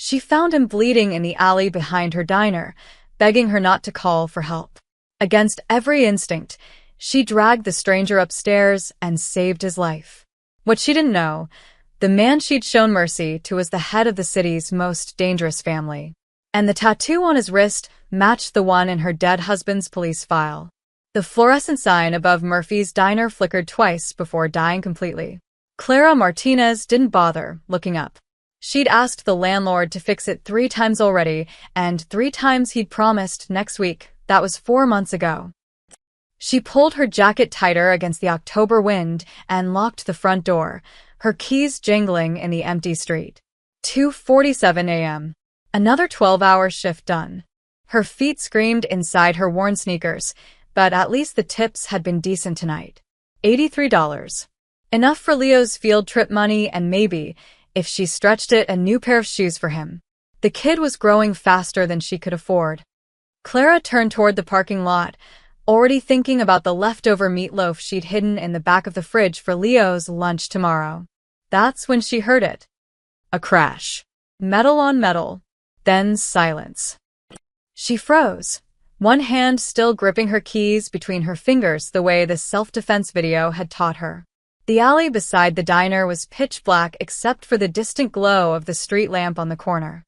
She found him bleeding in the alley behind her diner, begging her not to call for help. Against every instinct, she dragged the stranger upstairs and saved his life. What she didn't know, the man she'd shown mercy to was the head of the city's most dangerous family. And the tattoo on his wrist matched the one in her dead husband's police file. The fluorescent sign above Murphy's diner flickered twice before dying completely. Clara Martinez didn't bother looking up. She'd asked the landlord to fix it 3 times already, and 3 times he'd promised next week. That was 4 months ago. She pulled her jacket tighter against the October wind and locked the front door, her keys jingling in the empty street. 2:47 a.m. Another 12-hour shift done. Her feet screamed inside her worn sneakers, but at least the tips had been decent tonight. $83. Enough for Leo's field trip money and maybe, if she stretched it, a new pair of shoes for him. The kid was growing faster than she could afford. Clara turned toward the parking lot, already thinking about the leftover meatloaf she'd hidden in the back of the fridge for Leo's lunch tomorrow. That's when she heard it. A crash. Metal on metal. Then silence. She froze, one hand still gripping her keys between her fingers the way the self-defense video had taught her. The alley beside the diner was pitch black except for the distant glow of the street lamp on the corner.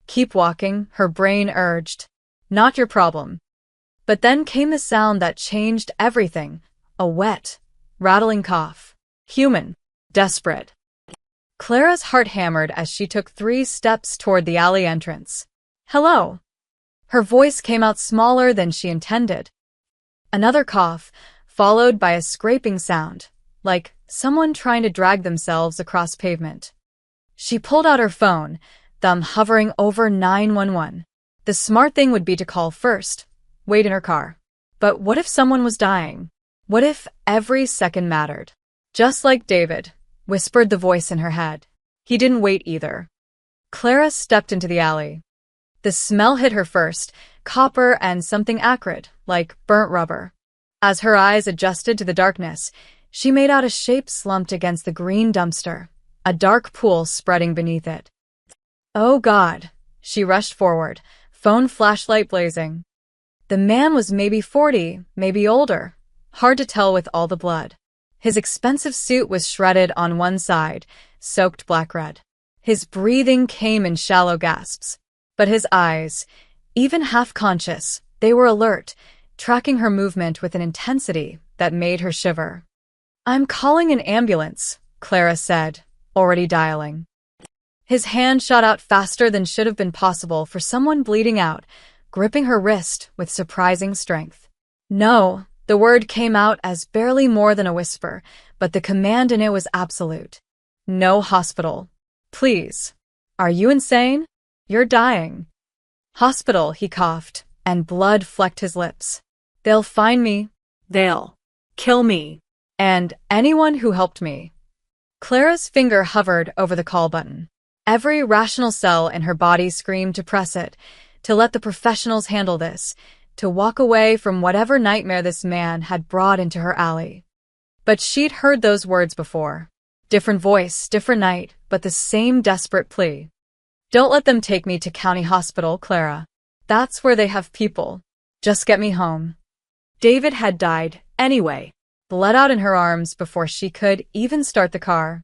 Keep walking, her brain urged. Not your problem. But then came the sound that changed everything. A wet, rattling cough. Human. Desperate. Clara's heart hammered as she took 3 steps toward the alley entrance. Hello. Her voice came out smaller than she intended. Another cough, followed by a scraping sound, like someone trying to drag themselves across pavement. She pulled out her phone, thumb hovering over 911. The smart thing would be to call first, wait in her car. But what if someone was dying? What if every second mattered? Just like David, whispered the voice in her head. He didn't wait either. Clara stepped into the alley. The smell hit her first, copper and something acrid, like burnt rubber. As her eyes adjusted to the darkness, she made out a shape slumped against the green dumpster, a dark pool spreading beneath it. Oh God, she rushed forward, phone flashlight blazing. The man was maybe 40, maybe older, hard to tell with all the blood. His expensive suit was shredded on one side, soaked black-red. His breathing came in shallow gasps. But his eyes, even half-conscious, they were alert, tracking her movement with an intensity that made her shiver. I'm calling an ambulance, Clara said, already dialing. His hand shot out faster than should have been possible for someone bleeding out, gripping her wrist with surprising strength. No, the word came out as barely more than a whisper, but the command in it was absolute. No hospital. Please. Are you insane? You're dying. Hospital, he coughed, and blood flecked his lips. They'll find me. They'll kill me. And anyone who helped me. Clara's finger hovered over the call button. Every rational cell in her body screamed to press it, to let the professionals handle this, to walk away from whatever nightmare this man had brought into her alley. But she'd heard those words before. Different voice, different night, but the same desperate plea. Don't let them take me to county hospital, Clara. That's where they have people. Just get me home. David had died, anyway, bled out in her arms before she could even start the car.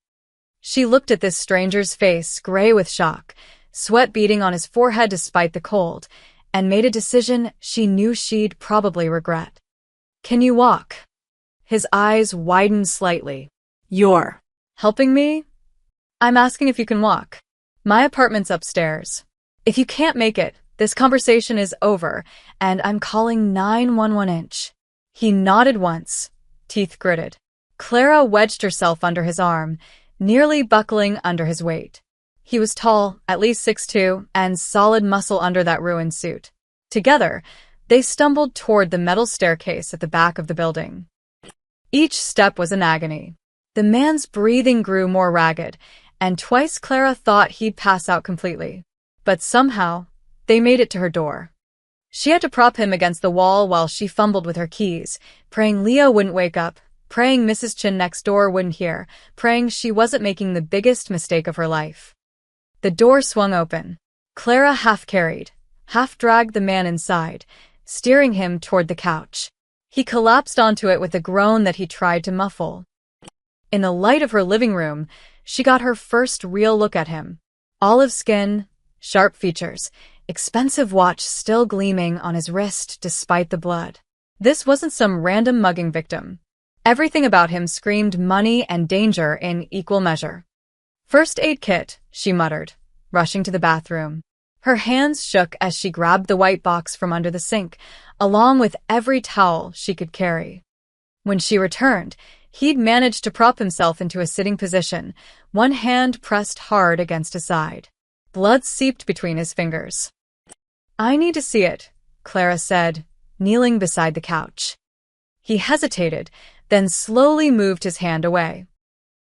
She looked at this stranger's face, gray with shock, sweat beading on his forehead despite the cold, and made a decision she knew she'd probably regret. Can you walk? His eyes widened slightly. You're helping me? I'm asking if you can walk. My apartment's upstairs. If you can't make it, this conversation is over, and I'm calling 911. He nodded once, teeth gritted. Clara wedged herself under his arm, nearly buckling under his weight. He was tall, at least 6'2", and solid muscle under that ruined suit. Together, they stumbled toward the metal staircase at the back of the building. Each step was an agony. The man's breathing grew more ragged, and twice Clara thought he'd pass out completely. But somehow, they made it to her door. She had to prop him against the wall while she fumbled with her keys, praying Leo wouldn't wake up, praying Mrs. Chin next door wouldn't hear, praying she wasn't making the biggest mistake of her life. The door swung open. Clara half carried, half dragged the man inside, steering him toward the couch. He collapsed onto it with a groan that he tried to muffle. In the light of her living room, she got her first real look at him. Olive skin, sharp features, expensive watch still gleaming on his wrist despite the blood. This wasn't some random mugging victim. Everything about him screamed money and danger in equal measure. "First aid kit," she muttered, rushing to the bathroom. Her hands shook as she grabbed the white box from under the sink, along with every towel she could carry. When she returned, he'd managed to prop himself into a sitting position, one hand pressed hard against his side. Blood seeped between his fingers. "I need to see it," Clara said, kneeling beside the couch. He hesitated, then slowly moved his hand away.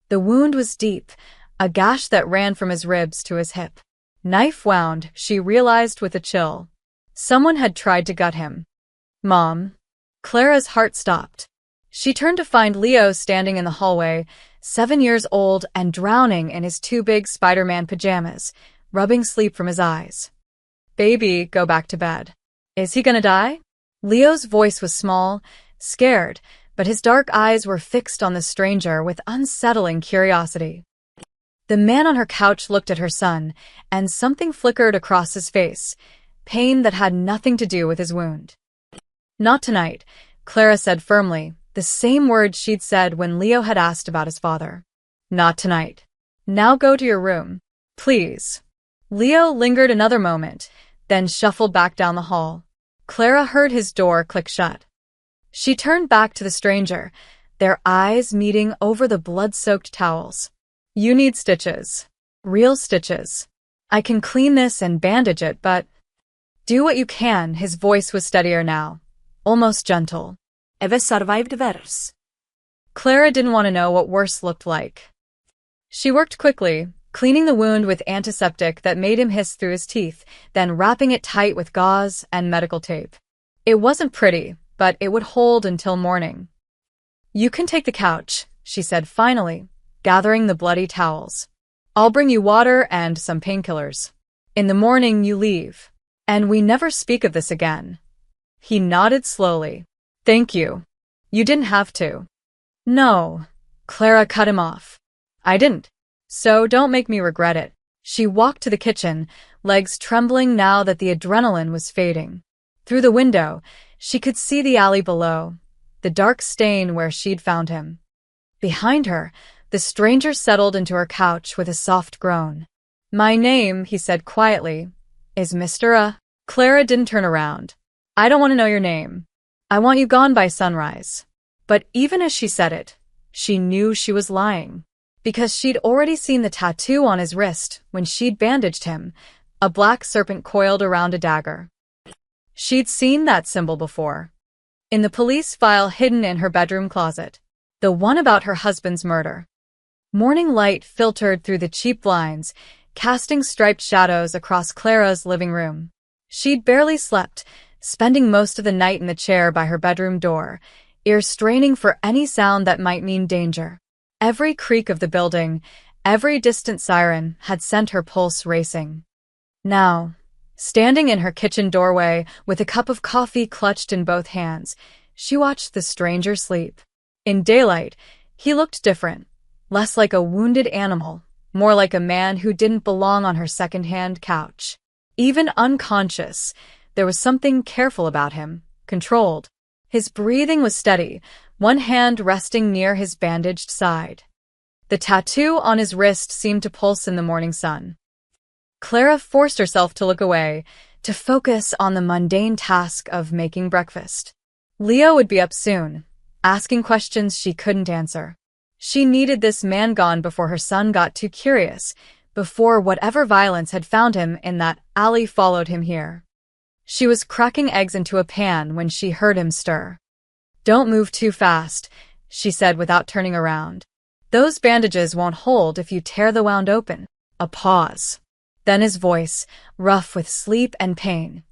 The wound was deep, a gash that ran from his ribs to his hip. Knife wound, she realized with a chill. Someone had tried to gut him. "Mom." Clara's heart stopped. She turned to find Leo standing in the hallway, 7 years old and drowning in his two big Spider-Man pajamas, rubbing sleep from his eyes. "Baby, go back to bed." "Is he gonna die?" Leo's voice was small, scared, but his dark eyes were fixed on the stranger with unsettling curiosity. The man on her couch looked at her son, and something flickered across his face, pain that had nothing to do with his wound. "Not tonight," Clara said firmly, the same words she'd said when Leo had asked about his father. "Not tonight. Now go to your room. Please." Leo lingered another moment, then shuffled back down the hall. Clara heard his door click shut. She turned back to the stranger, their eyes meeting over the blood-soaked towels. "You need stitches. Real stitches. I can clean this and bandage it, but..." "Do what you can," his voice was steadier now, almost gentle. "Eve survived worse." Clara didn't want to know what worse looked like. She worked quickly, cleaning the wound with antiseptic that made him hiss through his teeth, then wrapping it tight with gauze and medical tape. It wasn't pretty, but it would hold until morning. "You can take the couch," she said finally, gathering the bloody towels. "I'll bring you water and some painkillers. In the morning you leave. And we never speak of this again." He nodded slowly. "Thank you. You didn't have to." "No." Clara cut him off. "I didn't. So don't make me regret it." She walked to the kitchen, legs trembling now that the adrenaline was fading. Through the window, she could see the alley below, the dark stain where she'd found him. Behind her, the stranger settled into her couch with a soft groan. "My name," he said quietly, "is Mr. Clara didn't turn around. "I don't want to know your name. I want you gone by sunrise." But even as she said it, she knew she was lying. Because she'd already seen the tattoo on his wrist when she'd bandaged him, a black serpent coiled around a dagger. She'd seen that symbol before. In the police file hidden in her bedroom closet. The one about her husband's murder. Morning light filtered through the cheap blinds, casting striped shadows across Clara's living room. She'd barely slept, spending most of the night in the chair by her bedroom door, ears straining for any sound that might mean danger. Every creak of the building, every distant siren had sent her pulse racing. Now, standing in her kitchen doorway with a cup of coffee clutched in both hands, she watched the stranger sleep. In daylight, he looked different, less like a wounded animal, more like a man who didn't belong on her second-hand couch. Even unconscious, there was something careful about him, controlled. His breathing was steady, one hand resting near his bandaged side. The tattoo on his wrist seemed to pulse in the morning sun. Clara forced herself to look away, to focus on the mundane task of making breakfast. Leo would be up soon, asking questions she couldn't answer. She needed this man gone before her son got too curious, before whatever violence had found him in that alley followed him here. She was cracking eggs into a pan when she heard him stir. "Don't move too fast," she said without turning around. "Those bandages won't hold if you tear the wound open." A pause. Then his voice, rough with sleep and pain.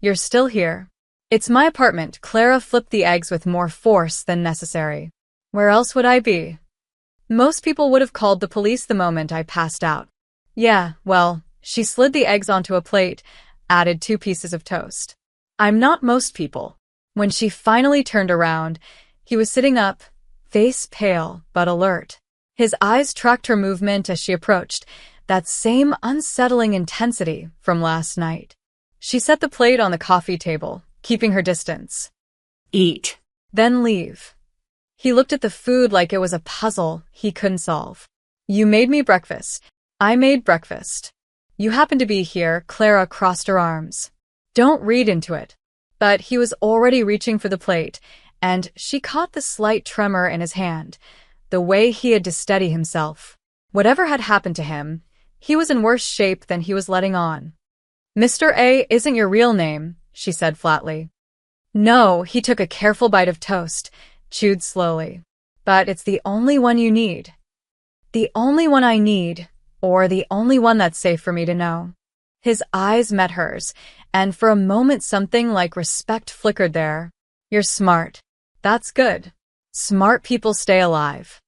"You're still here." "It's my apartment." Clara flipped the eggs with more force than necessary. "Where else would I be? Most people would have called the police the moment I passed out." "Yeah, well," She slid the eggs onto a plate, added 2 pieces of toast. I'm not most people. When she finally turned around, he was sitting up, face pale but alert. His eyes tracked her movement as she approached, that same unsettling intensity from last night. She set the plate on the coffee table, keeping her distance. Eat. Then leave. He looked at the food like it was a puzzle he couldn't solve. You made me breakfast. I made breakfast. You happened to be here. Clara crossed her arms. Don't read into it. But he was already reaching for the plate, and she caught the slight tremor in his hand, the way he had to steady himself. Whatever had happened to him, he was in worse shape than he was letting on. Mr. A isn't your real name, she said flatly. No, he took a careful bite of toast, chewed slowly. But it's the only one you need. The only one I need, or the only one that's safe for me to know. His eyes met hers, and for a moment something like respect flickered there. You're smart. That's good. Smart people stay alive.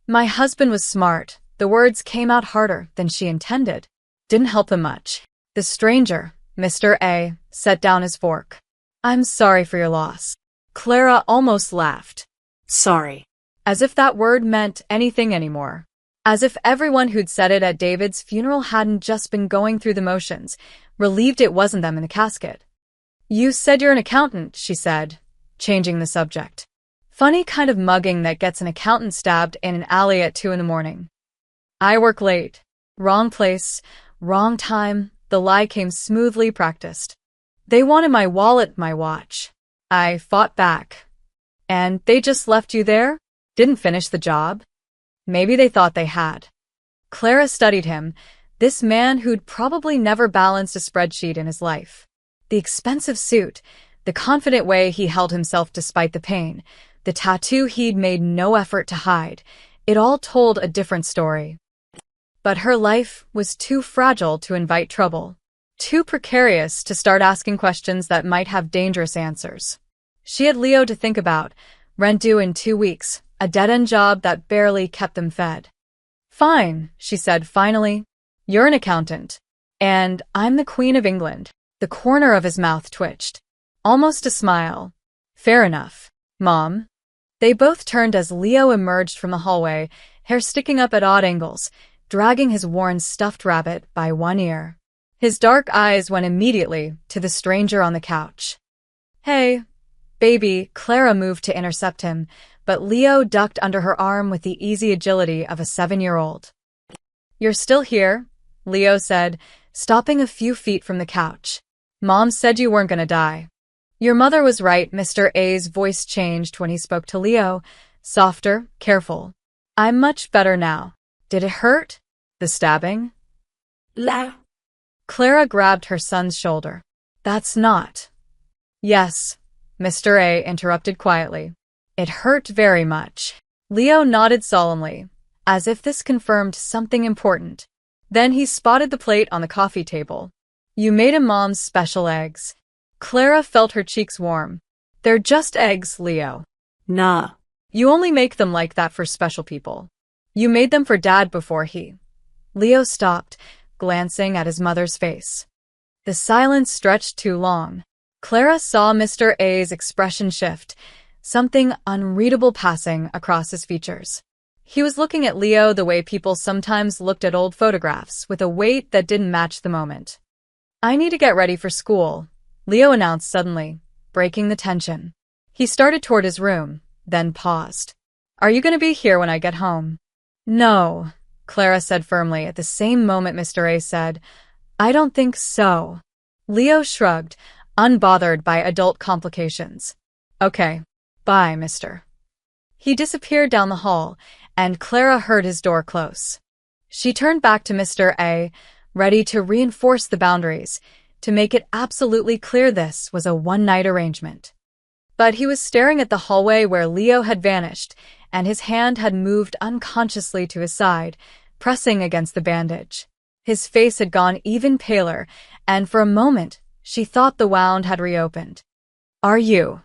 My husband was smart. The words came out harder than she intended. Didn't help him much. The stranger, Mr. A, set down his fork. I'm sorry for your loss. Clara almost laughed. Sorry. As if that word meant anything anymore. As if everyone who'd said it at David's funeral hadn't just been going through the motions, relieved it wasn't them in the casket. You said you're an accountant, she said, changing the subject. Funny kind of mugging that gets an accountant stabbed in an alley at 2 a.m. I work late. Wrong place, wrong time. The lie came smoothly practiced. They wanted my wallet, my watch. I fought back. And they just left you there? Didn't finish the job? Maybe they thought they had. Clara studied him, this man who'd probably never balanced a spreadsheet in his life. The expensive suit, the confident way he held himself despite the pain, the tattoo he'd made no effort to hide, it all told a different story. But her life was too fragile to invite trouble, too precarious to start asking questions that might have dangerous answers. She had Leo to think about, rent due in 2 weeks, a dead-end job that barely kept them fed. Fine, she said finally. You're an accountant. And I'm the Queen of England. The corner of his mouth twitched. Almost a smile. Fair enough, Mom. They both turned as Leo emerged from the hallway, hair sticking up at odd angles, dragging his worn stuffed rabbit by one ear. His dark eyes went immediately to the stranger on the couch. Hey, baby, Clara moved to intercept him, but Leo ducked under her arm with the easy agility of a 7-year-old. You're still here, Leo said, stopping a few feet from the couch. Mom said you weren't gonna die. Your mother was right. Mr. A's voice changed when he spoke to Leo, softer, careful. I'm much better now. Did it hurt? The stabbing? La. Clara grabbed her son's shoulder. That's not. Yes, Mr. A interrupted quietly. It hurt very much. Leo nodded solemnly, as if this confirmed something important. Then he spotted the plate on the coffee table. You made him Mom's special eggs. Clara felt her cheeks warm. They're just eggs, Leo. Nah. You only make them like that for special people. You made them for Dad before he... Leo stopped, glancing at his mother's face. The silence stretched too long. Clara saw Mr. A's expression shift, something unreadable passing across his features. He was looking at Leo the way people sometimes looked at old photographs, with a weight that didn't match the moment. I need to get ready for school, Leo announced suddenly, breaking the tension. He started toward his room, then paused. Are you going to be here when I get home? No, Clara said firmly. At the same moment Mr. A said, I don't think so. Leo shrugged, unbothered by adult complications. Okay. Bye, mister. He disappeared down the hall, and Clara heard his door close. She turned back to Mr. A, ready to reinforce the boundaries, to make it absolutely clear this was a one-night arrangement. But he was staring at the hallway where Leo had vanished, and his hand had moved unconsciously to his side, pressing against the bandage. His face had gone even paler, and for a moment, she thought the wound had reopened. Are you?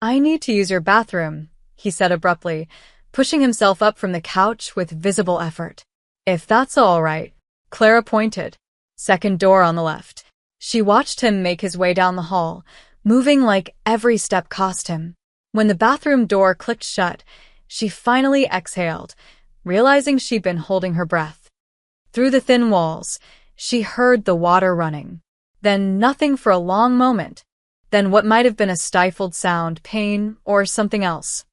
I need to use your bathroom, he said abruptly, pushing himself up from the couch with visible effort. If that's all right, Clara pointed. Second door on the left. She watched him make his way down the hall, moving like every step cost him. When the bathroom door clicked shut, she finally exhaled, realizing she'd been holding her breath. Through the thin walls, she heard the water running. Then nothing for a long moment. Then what might have been a stifled sound, pain, or something else.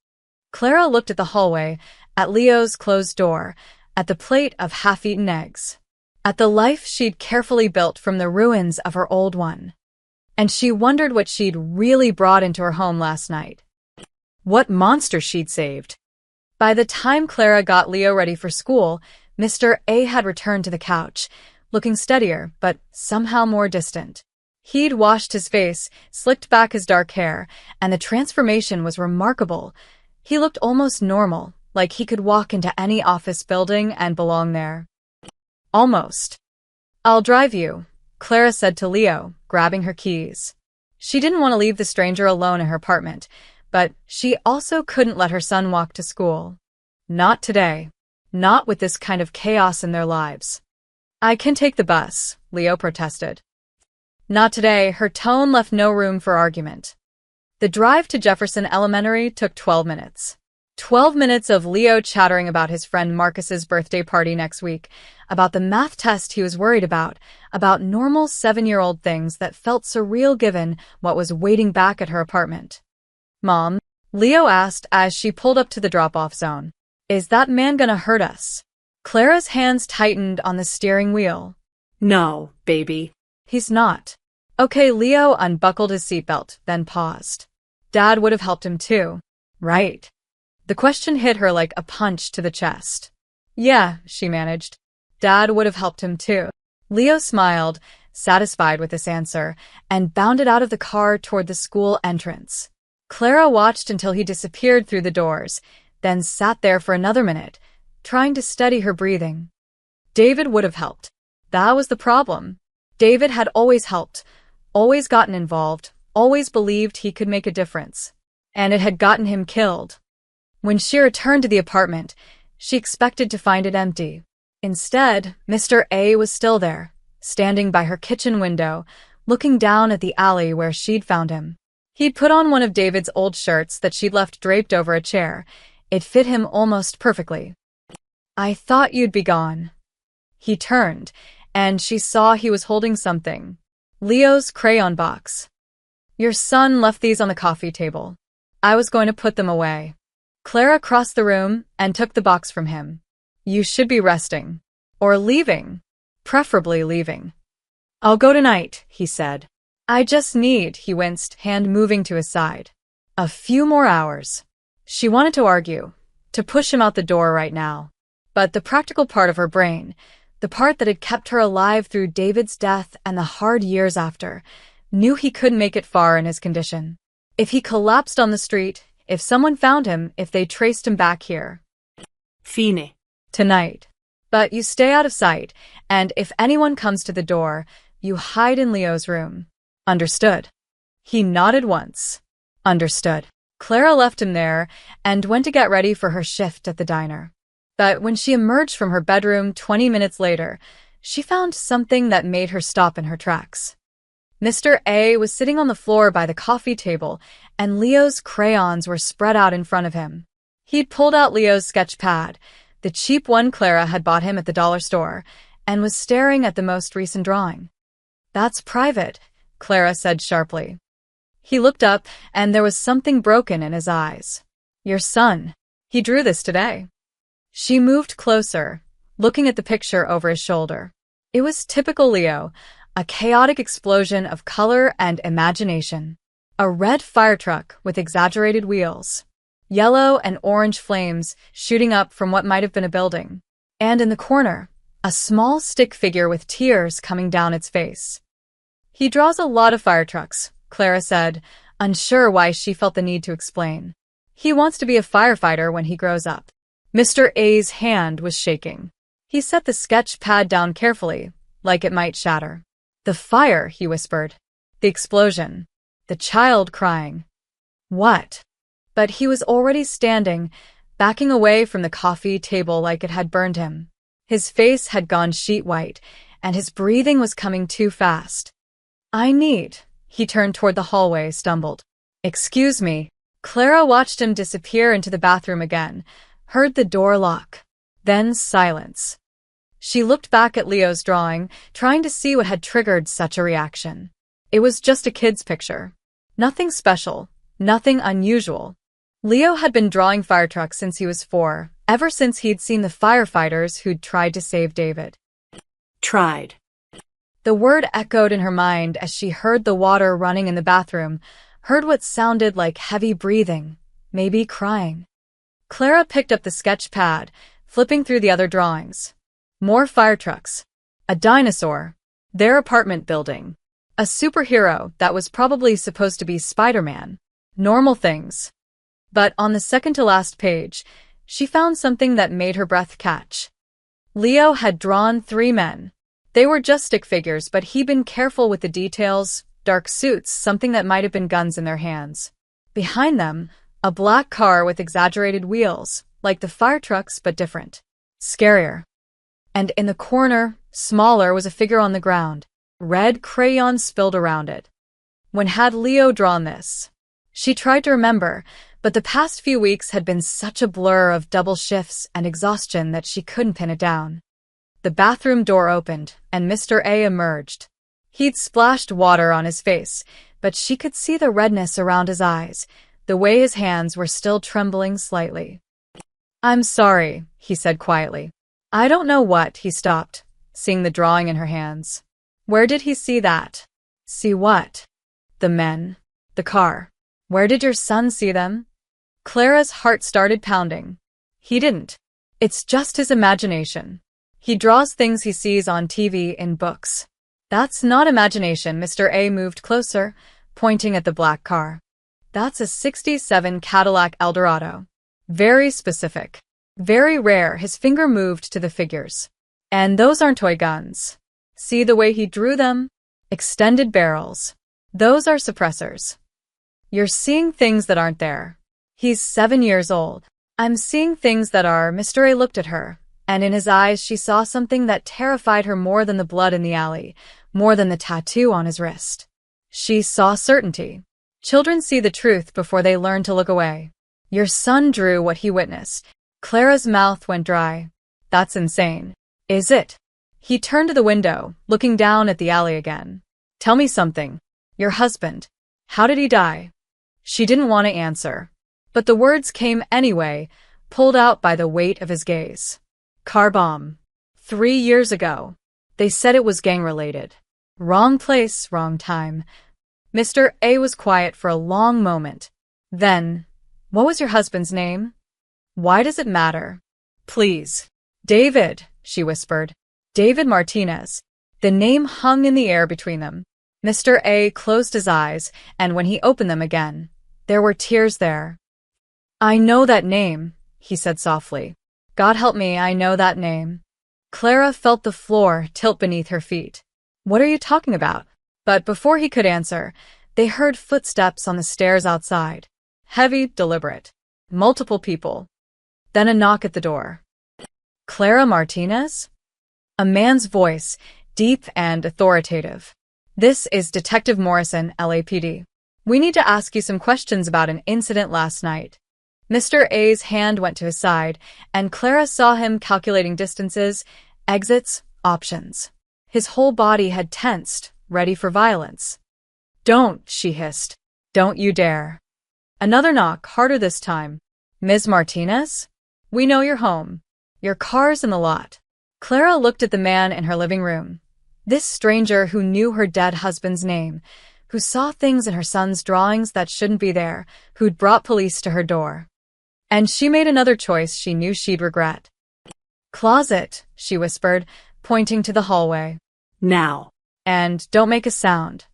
Clara looked at the hallway, at Leo's closed door, at the plate of half-eaten eggs, at the life she'd carefully built from the ruins of her old one. And she wondered what she'd really brought into her home last night. What monster she'd saved. By the time Clara got Leo ready for school, Mr. A had returned to the couch, looking steadier, but somehow more distant. He'd washed his face, slicked back his dark hair, and the transformation was remarkable. He looked almost normal, like he could walk into any office building and belong there. Almost. "I'll drive you," Clara said to Leo, grabbing her keys. She didn't want to leave the stranger alone in her apartment, but she also couldn't let her son walk to school. Not today. Not with this kind of chaos in their lives. "I can take the bus," Leo protested. Not today. Her tone left no room for argument. The drive to Jefferson Elementary took 12 minutes. 12 minutes of Leo chattering about his friend Marcus's birthday party next week, about the math test he was worried about normal 7-year-old things that felt surreal given what was waiting back at her apartment. "Mom," Leo asked as she pulled up to the drop-off zone, "is that man gonna hurt us?" Clara's hands tightened on the steering wheel. No, baby. "He's not." Okay, Leo unbuckled his seatbelt, then paused. Dad would have helped him too, right? The question hit her like a punch to the chest. "Yeah," she managed. "Dad would have helped him too." Leo smiled, satisfied with this answer, and bounded out of the car toward the school entrance. Clara watched until he disappeared through the doors, then sat there for another minute, trying to steady her breathing. David would have helped. That was the problem. David had always helped, always gotten involved, always believed he could make a difference. And it had gotten him killed. When she returned to the apartment, she expected to find it empty. Instead, Mr. A was still there, standing by her kitchen window, looking down at the alley where she'd found him. He'd put on one of David's old shirts that she'd left draped over a chair. It fit him almost perfectly. "I thought you'd be gone." He turned, and she saw he was holding something. Leo's crayon box. "Your son left these on the coffee table. I was going to put them away." Clara crossed the room and took the box from him. "You should be resting. Or leaving. Preferably leaving." "I'll go tonight," he said. "I just need," he winced, hand moving to his side. "A few more hours." She wanted to argue, to push him out the door right now. But the practical part of her brain, the part that had kept her alive through David's death and the hard years after, knew he couldn't make it far in his condition. If he collapsed on the street, if someone found him, if they traced him back here. Fine. Tonight. But you stay out of sight, and if anyone comes to the door, you hide in Leo's room. Understood? He nodded once. Understood. Clara left him there and went to get ready for her shift at the diner. But when she emerged from her bedroom 20 minutes later, she found something that made her stop in her tracks. Mr. A was sitting on the floor by the coffee table, and Leo's crayons were spread out in front of him. He'd pulled out Leo's sketch pad, the cheap one Clara had bought him at the dollar store, and was staring at the most recent drawing. "That's private," Clara said sharply. He looked up, and there was something broken in his eyes. "Your son. He drew this today." She moved closer, looking at the picture over his shoulder. It was typical Leo, a chaotic explosion of color and imagination. A red fire truck with exaggerated wheels. Yellow and orange flames shooting up from what might have been a building. And in the corner, a small stick figure with tears coming down its face. "He draws a lot of fire trucks," Clara said, unsure why she felt the need to explain. "He wants to be a firefighter when he grows up." Mr. A's hand was shaking. He set the sketch pad down carefully, like it might shatter. "The fire," he whispered. "The explosion. The child crying." "What?" But he was already standing, backing away from the coffee table like it had burned him. His face had gone sheet white, and his breathing was coming too fast. He turned toward the hallway, stumbled. Excuse me. Clara watched him disappear into the bathroom again, heard the door lock. Then silence. She looked back at Leo's drawing, trying to see what had triggered such a reaction. It was just a kid's picture. Nothing special, nothing unusual. Leo had been drawing fire trucks since he was 4, ever since he'd seen the firefighters who'd tried to save David. Tried. The word echoed in her mind as she heard the water running in the bathroom, heard what sounded like heavy breathing, maybe crying. Clara picked up the sketch pad, flipping through the other drawings. More fire trucks. A dinosaur. Their apartment building. A superhero that was probably supposed to be Spider-Man. Normal things. But on the second-to-last page, she found something that made her breath catch. Leo had drawn 3 men. They were just stick figures, but he'd been careful with the details, dark suits, something that might have been guns in their hands. Behind them, a black car with exaggerated wheels, like the fire trucks but different. Scarier. And in the corner, smaller, was a figure on the ground. Red crayon spilled around it. When had Leo drawn this? She tried to remember, but the past few weeks had been such a blur of double shifts and exhaustion that she couldn't pin it down. The bathroom door opened, and Mr. A emerged. He'd splashed water on his face, but she could see the redness around his eyes, the way his hands were still trembling slightly. "I'm sorry," he said quietly. "I don't know what," he stopped, seeing the drawing in her hands. "Where did he see that?" "See what?" "The men. The car. Where did your son see them?" Clara's heart started pounding. "He didn't. It's just his imagination. He draws things he sees on TV, in books." "That's not imagination." Mr. A moved closer, pointing at the black car. "That's a '67 Cadillac Eldorado. Very specific. Very rare." His finger moved to the figures. "And those aren't toy guns. See the way he drew them? Extended barrels. Those are suppressors. You're seeing things that aren't there. He's 7 years old. I'm seeing things that are." Mr. A looked at her, and in his eyes she saw something that terrified her more than the blood in the alley, more than the tattoo on his wrist. She saw certainty. Children see the truth before they learn to look away. Your son drew what he witnessed. Clara's mouth went dry. "That's insane." "Is it?" He turned to the window, looking down at the alley again. "Tell me something. Your husband. How did he die?" She didn't want to answer, but the words came anyway, pulled out by the weight of his gaze. "Car bomb. 3 years ago. They said it was gang-related. Wrong place, wrong time." Mr. A was quiet for a long moment. Then, "What was your husband's name?" "Why does it matter?" "Please." "David," she whispered. "David Martinez." The name hung in the air between them. Mr. A closed his eyes, and when he opened them again, there were tears there. "I know that name," he said softly. "God help me, I know that name." Clara felt the floor tilt beneath her feet. "What are you talking about?" But before he could answer, they heard footsteps on the stairs outside. Heavy, deliberate. Multiple people. Then a knock at the door. "Clara Martinez?" A man's voice, deep and authoritative. "This is Detective Morrison, LAPD. We need to ask you some questions about an incident last night." Mr. A's hand went to his side, and Clara saw him calculating distances, exits, options. His whole body had tensed, ready for violence. "Don't," she hissed. "Don't you dare." Another knock, harder this time. "Ms. Martinez? We know you're home. Your car's in the lot." Clara looked at the man in her living room. This stranger who knew her dead husband's name, who saw things in her son's drawings that shouldn't be there, who'd brought police to her door. And she made another choice she knew she'd regret. "Closet," she whispered, pointing to the hallway. "Now." "And don't make a sound."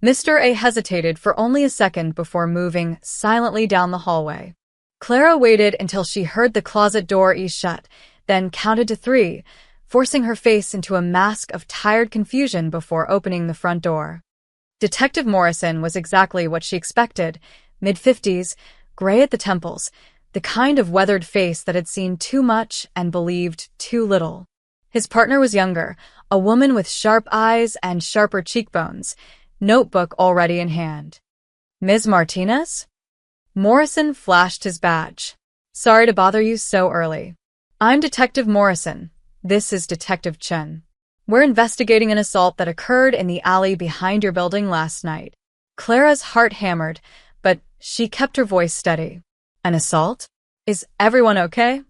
Mr. A hesitated for only a second before moving silently down the hallway. Clara waited until she heard the closet door ease shut, then counted to 3, forcing her face into a mask of tired confusion before opening the front door. Detective Morrison was exactly what she expected, mid-50s, gray at the temples, the kind of weathered face that had seen too much and believed too little. His partner was younger, a woman with sharp eyes and sharper cheekbones, notebook already in hand. Ms. Martinez? Morrison flashed his badge. Sorry to bother you so early. I'm Detective Morrison. This is Detective Chen. We're investigating an assault that occurred in the alley behind your building last night. Clara's heart hammered, but she kept her voice steady. An assault? Is everyone okay?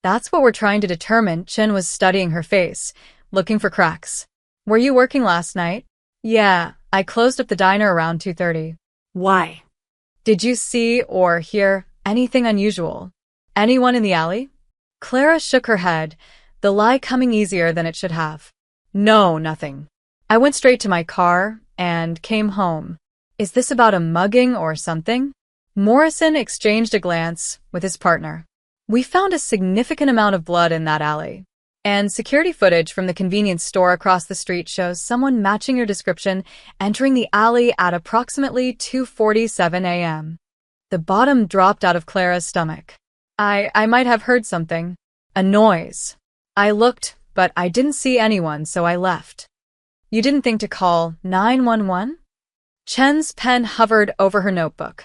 That's what we're trying to determine. Chen was studying her face, looking for cracks. Were you working last night? Yeah, I closed up the diner around 2:30. Why? Did you see or hear anything unusual? Anyone in the alley? Clara shook her head, the lie coming easier than it should have. No, nothing. I went straight to my car and came home. Is this about a mugging or something? Morrison exchanged a glance with his partner. We found a significant amount of blood in that alley. And security footage from the convenience store across the street shows someone matching your description entering the alley at approximately 2:47 a.m. The bottom dropped out of Clara's stomach. I might have heard something. A noise. I looked, but I didn't see anyone, so I left. You didn't think to call 911? Chen's pen hovered over her notebook.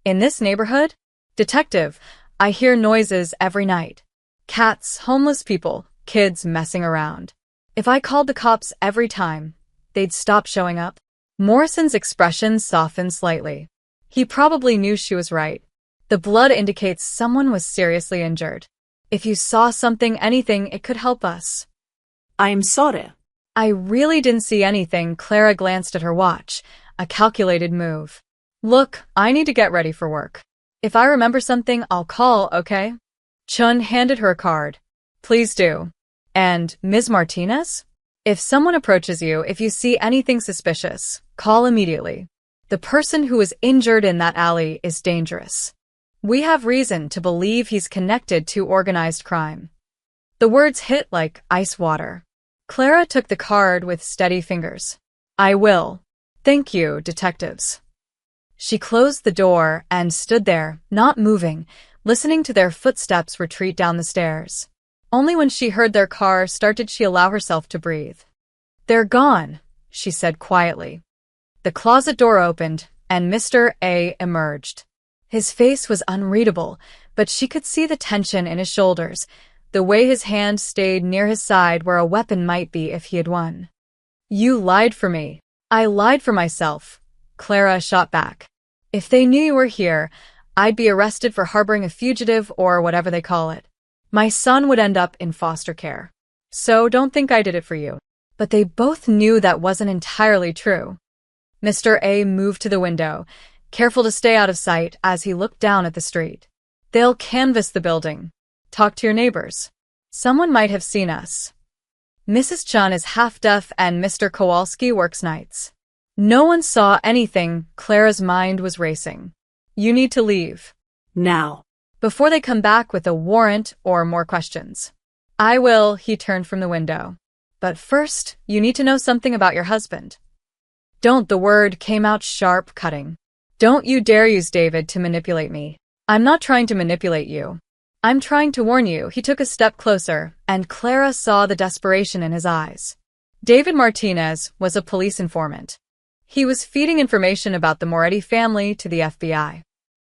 In this neighborhood? Detective, I hear noises every night. Cats, homeless people, kids messing around. If I called the cops every time, they'd stop showing up. Morrison's expression softened slightly. He probably knew she was right. The blood indicates someone was seriously injured. If you saw something, anything, it could help us. I'm sorry. I really didn't see anything. Clara glanced at her watch, a calculated move. Look, I need to get ready for work. If I remember something, I'll call, okay? Chun handed her a card. Please do. And Ms. Martinez? If someone approaches you, if you see anything suspicious, call immediately. The person who was injured in that alley is dangerous. We have reason to believe he's connected to organized crime. The words hit like ice water. Clara took the card with steady fingers. I will. Thank you, detectives. She closed the door and stood there, not moving, listening to their footsteps retreat down the stairs. Only when she heard their car start did she allow herself to breathe. They're gone, she said quietly. The closet door opened, and Mr. A emerged. His face was unreadable, but she could see the tension in his shoulders, the way his hand stayed near his side where a weapon might be if he had won. You lied for me. I lied for myself, Clara shot back. If they knew you were here, I'd be arrested for harboring a fugitive or whatever they call it. My son would end up in foster care. So don't think I did it for you. But they both knew that wasn't entirely true. Mr. A moved to the window, careful to stay out of sight as he looked down at the street. They'll canvass the building. Talk to your neighbors. Someone might have seen us. Mrs. Chun is half-deaf and Mr. Kowalski works nights. No one saw anything. Clara's mind was racing. You need to leave. Now. Before they come back with a warrant or more questions. I will, he turned from the window. But first, you need to know something about your husband. Don't, the word came out sharp, cutting. Don't you dare use David to manipulate me. I'm not trying to manipulate you. I'm trying to warn you. He took a step closer, and Clara saw the desperation in his eyes. David Martinez was a police informant. He was feeding information about the Moretti family to the FBI.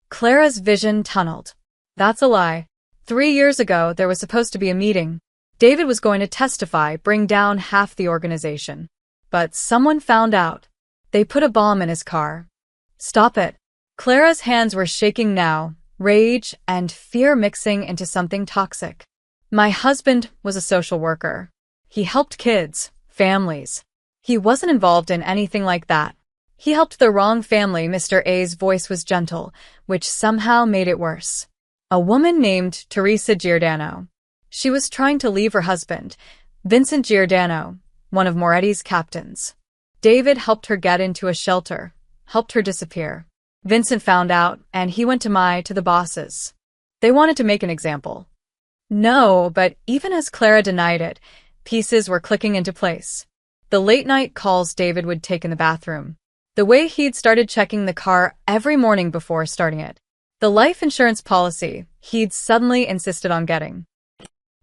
Clara's vision tunneled. That's a lie. 3 years ago, there was supposed to be a meeting. David was going to testify, bring down half the organization. But someone found out. They put a bomb in his car. Stop it. Clara's hands were shaking now, rage and fear mixing into something toxic. My husband was a social worker. He helped kids, families. He wasn't involved in anything like that. He helped the wrong family. Mr. A's voice was gentle, which somehow made it worse. A woman named Teresa Giordano. She was trying to leave her husband, Vincent Giordano, one of Moretti's captains. David helped her get into a shelter, helped her disappear. Vincent found out, and he went to the bosses. They wanted to make an example. No, but even as Clara denied it, pieces were clicking into place. The late-night calls David would take in the bathroom. The way he'd started checking the car every morning before starting it. The life insurance policy he'd suddenly insisted on getting.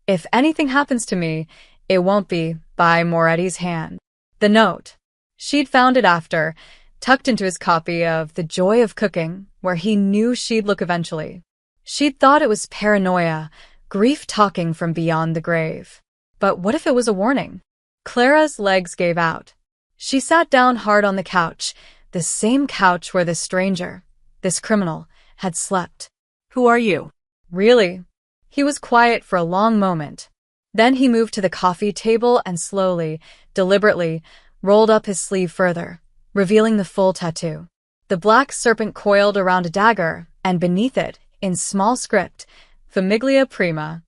If anything happens to me, It won't be, by Moretti's hand. The note. She'd found it after, tucked into his copy of The Joy of Cooking, where he knew she'd look eventually. She'd thought it was paranoia, grief talking from beyond the grave. But what if it was a warning? Clara's legs gave out. She sat down hard on the couch, the same couch where this stranger, this criminal, had slept. Who are you? Really? He was quiet for a long moment. Then he moved to the coffee table and slowly, deliberately, rolled up his sleeve further, revealing the full tattoo. The black serpent coiled around a dagger, and beneath it, in small script, Famiglia Prima.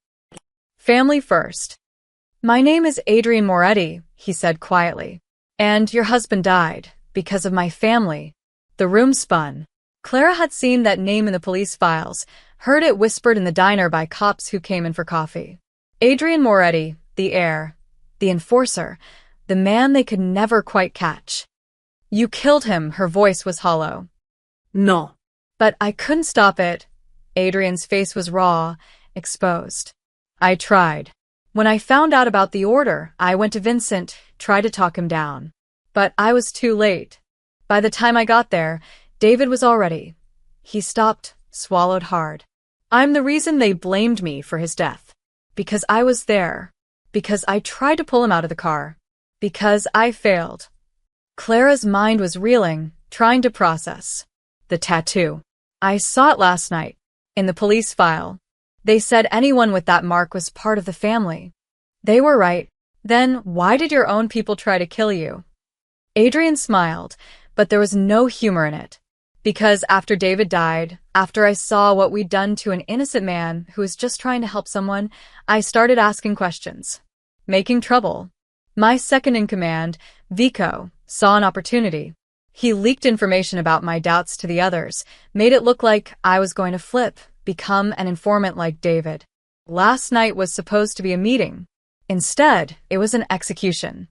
Family first. My name is Adrian Moretti, he said quietly. And your husband died, because of my family. The room spun. Clara had seen that name in the police files, heard it whispered in the diner by cops who came in for coffee. Adrian Moretti, the heir, the enforcer, the man they could never quite catch. You killed him, her voice was hollow. No. But I couldn't stop it. Adrian's face was raw, exposed. I tried. When I found out about the order, I went to Vincent, tried to talk him down. But I was too late. By the time I got there, David was already. He stopped, swallowed hard. I'm the reason they blamed me for his death. Because I was there. Because I tried to pull him out of the car. Because I failed. Clara's mind was reeling, trying to process. The tattoo. I saw it last night. In the police file. They said anyone with that mark was part of the family. They were right. Then why did your own people try to kill you? Adrian smiled, but there was no humor in it. Because after David died, after I saw what we'd done to an innocent man who was just trying to help someone, I started asking questions. Making trouble. My second in command, Vico, saw an opportunity. He leaked information about my doubts to the others, made it look like I was going to flip, become an informant like David. Last night was supposed to be a meeting. Instead, it was an execution.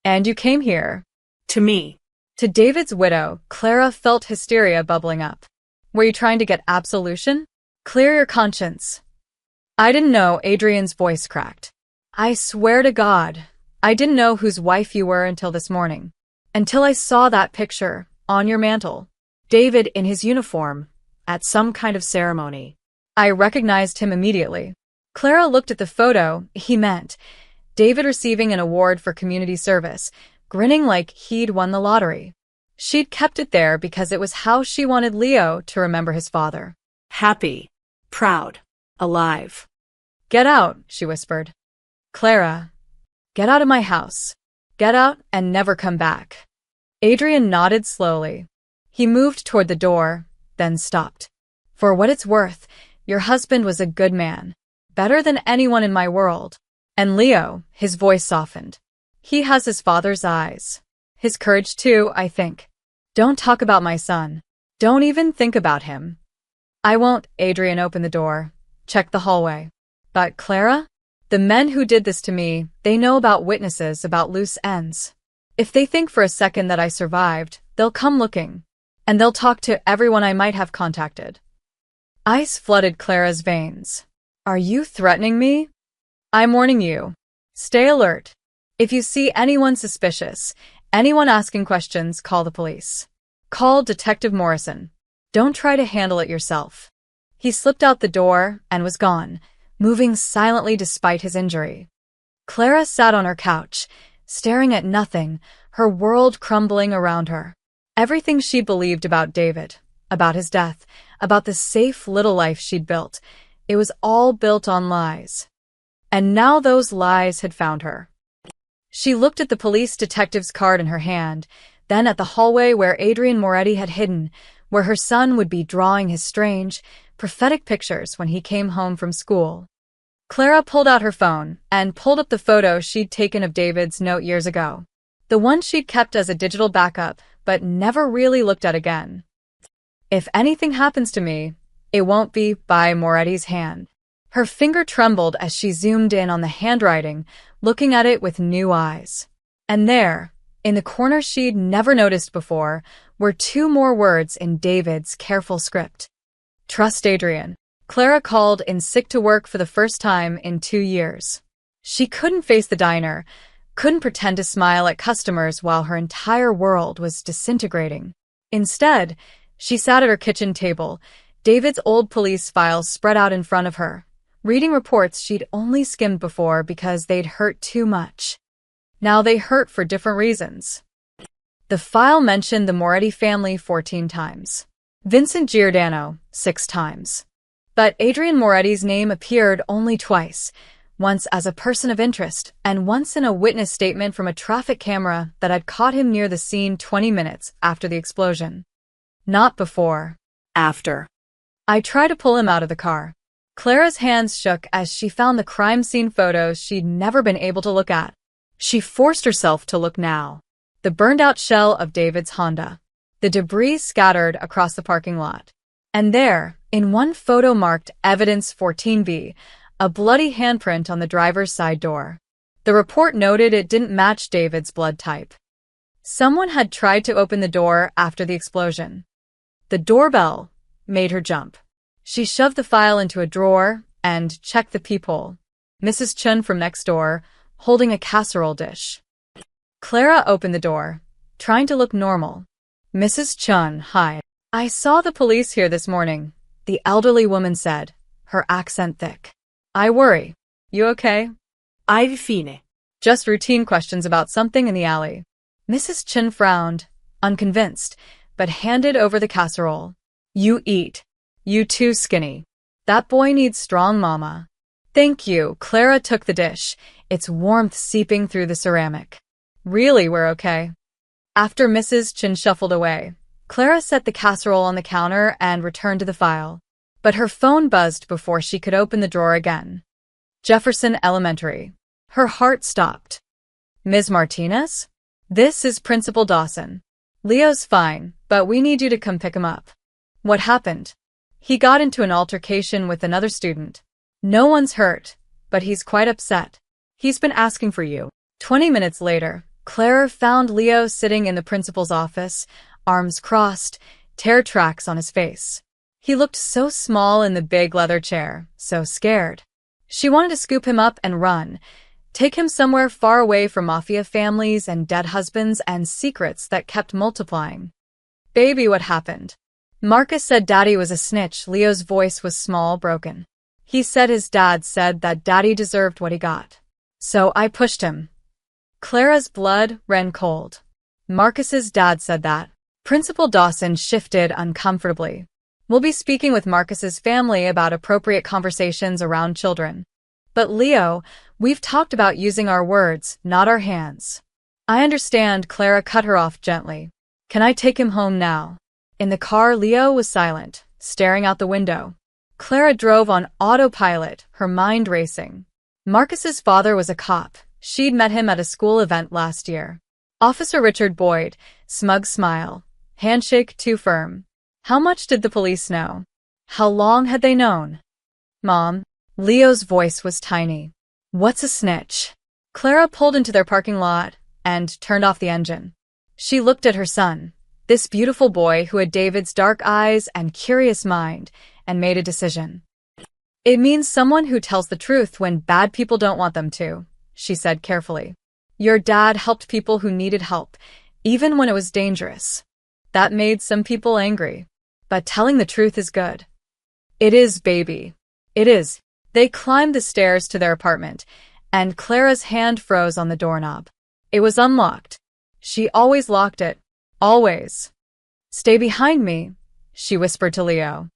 And you came here. To me. To David's widow, Clara felt hysteria bubbling up. Were you trying to get absolution? Clear your conscience. I didn't know, Adrian's voice cracked. I swear to God, I didn't know whose wife you were until this morning. Until I saw that picture, on your mantle. David in his uniform, at some kind of ceremony. I recognized him immediately. Clara looked at the photo, he meant. David receiving an award for community service, grinning like he'd won the lottery. She'd kept it there because it was how she wanted Leo to remember his father. Happy. Proud. Alive. Get out, she whispered. Clara. Get out of my house. Get out and never come back. Adrian nodded slowly. He moved toward the door, then stopped. For what it's worth, your husband was a good man. Better than anyone in my world. And Leo, his voice softened. He has his father's eyes. His courage too, I think. Don't talk about my son. Don't even think about him. I won't. Adrian opened the door. Check the hallway. But Clara? The men who did this to me, they know about witnesses, about loose ends. If they think for a second that I survived, they'll come looking. And they'll talk to everyone I might have contacted. Ice flooded Clara's veins. Are you threatening me? I'm warning you. Stay alert. If you see anyone suspicious, anyone asking questions, call the police. Call Detective Morrison. Don't try to handle it yourself. He slipped out the door and was gone, moving silently despite his injury. Clara sat on her couch, staring at nothing, her world crumbling around her. Everything she believed about David, about his death, about the safe little life she'd built, it was all built on lies. And now those lies had found her. She looked at the police detective's card in her hand, then at the hallway where Adrian Moretti had hidden, where her son would be drawing his strange, prophetic pictures when he came home from school. Clara pulled out her phone and pulled up the photo she'd taken of David's note years ago. The one she'd kept as a digital backup, but never really looked at again. If anything happens to me, it won't be by Moretti's hand. Her finger trembled as she zoomed in on the handwriting, looking at it with new eyes. And there, in the corner she'd never noticed before, were two more words in David's careful script. Trust Adrian. Clara called in sick to work for the first time in 2 years. She couldn't face the diner, couldn't pretend to smile at customers while her entire world was disintegrating. Instead, she sat at her kitchen table, David's old police files spread out in front of her, reading reports she'd only skimmed before because they'd hurt too much. Now they hurt for different reasons. The file mentioned the Moretti family 14 times. Vincent Giordano, 6 times. But Adrian Moretti's name appeared only twice, once as a person of interest and once in a witness statement from a traffic camera that had caught him near the scene 20 minutes after the explosion. Not before. After. I tried to pull him out of the car. Clara's hands shook as she found the crime scene photos she'd never been able to look at. She forced herself to look now. The burned-out shell of David's Honda. The debris scattered across the parking lot. And there, in one photo marked Evidence 14B, a bloody handprint on the driver's side door. The report noted it didn't match David's blood type. Someone had tried to open the door after the explosion. The doorbell made her jump. She shoved the file into a drawer and checked the peephole. Mrs. Chun from next door, holding a casserole dish. Clara opened the door, trying to look normal. Mrs. Chun, hi. I saw the police here this morning, the elderly woman said, her accent thick. I worry. You okay? Fine. Just routine questions about something in the alley. Mrs. Chun frowned, unconvinced, but handed over the casserole. You eat. You too skinny. That boy needs strong mama. Thank you. Clara took the dish, its warmth seeping through the ceramic. Really, we're okay. After Mrs. Chun shuffled away, Clara set the casserole on the counter and returned to the file. But her phone buzzed before she could open the drawer again. Jefferson Elementary. Her heart stopped. Ms. Martinez? This is Principal Dawson. Leo's fine, but we need you to come pick him up. What happened? He got into an altercation with another student. No one's hurt, but he's quite upset. He's been asking for you. 20 minutes later, Clara found Leo sitting in the principal's office, arms crossed, tear tracks on his face. He looked so small in the big leather chair, so scared. She wanted to scoop him up and run, take him somewhere far away from Mafia families and dead husbands and secrets that kept multiplying. Baby, what happened? Marcus said Daddy was a snitch. Leo's voice was small, broken. He said his dad said that Daddy deserved what he got. So I pushed him. Clara's blood ran cold. Marcus's dad said that. Principal Dawson shifted uncomfortably. We'll be speaking with Marcus's family about appropriate conversations around children. But Leo, we've talked about using our words, not our hands. I understand. Clara cut her off gently. Can I take him home now? In the car, Leo was silent, staring out the window. Clara drove on autopilot, her mind racing. Marcus's father was a cop. She'd met him at a school event last year. Officer Richard Boyd, smug smile. Handshake too firm. How much did the police know? How long had they known? Mom. Leo's voice was tiny. What's a snitch? Clara pulled into their parking lot and turned off the engine. She looked at her son, this beautiful boy who had David's dark eyes and curious mind, and made a decision. It means someone who tells the truth when bad people don't want them to, she said carefully. Your dad helped people who needed help, even when it was dangerous. That made some people angry. But telling the truth is good. It is, baby. It is. They climbed the stairs to their apartment, and Clara's hand froze on the doorknob. It was unlocked. She always locked it. Always. Stay behind me, she whispered to Leo.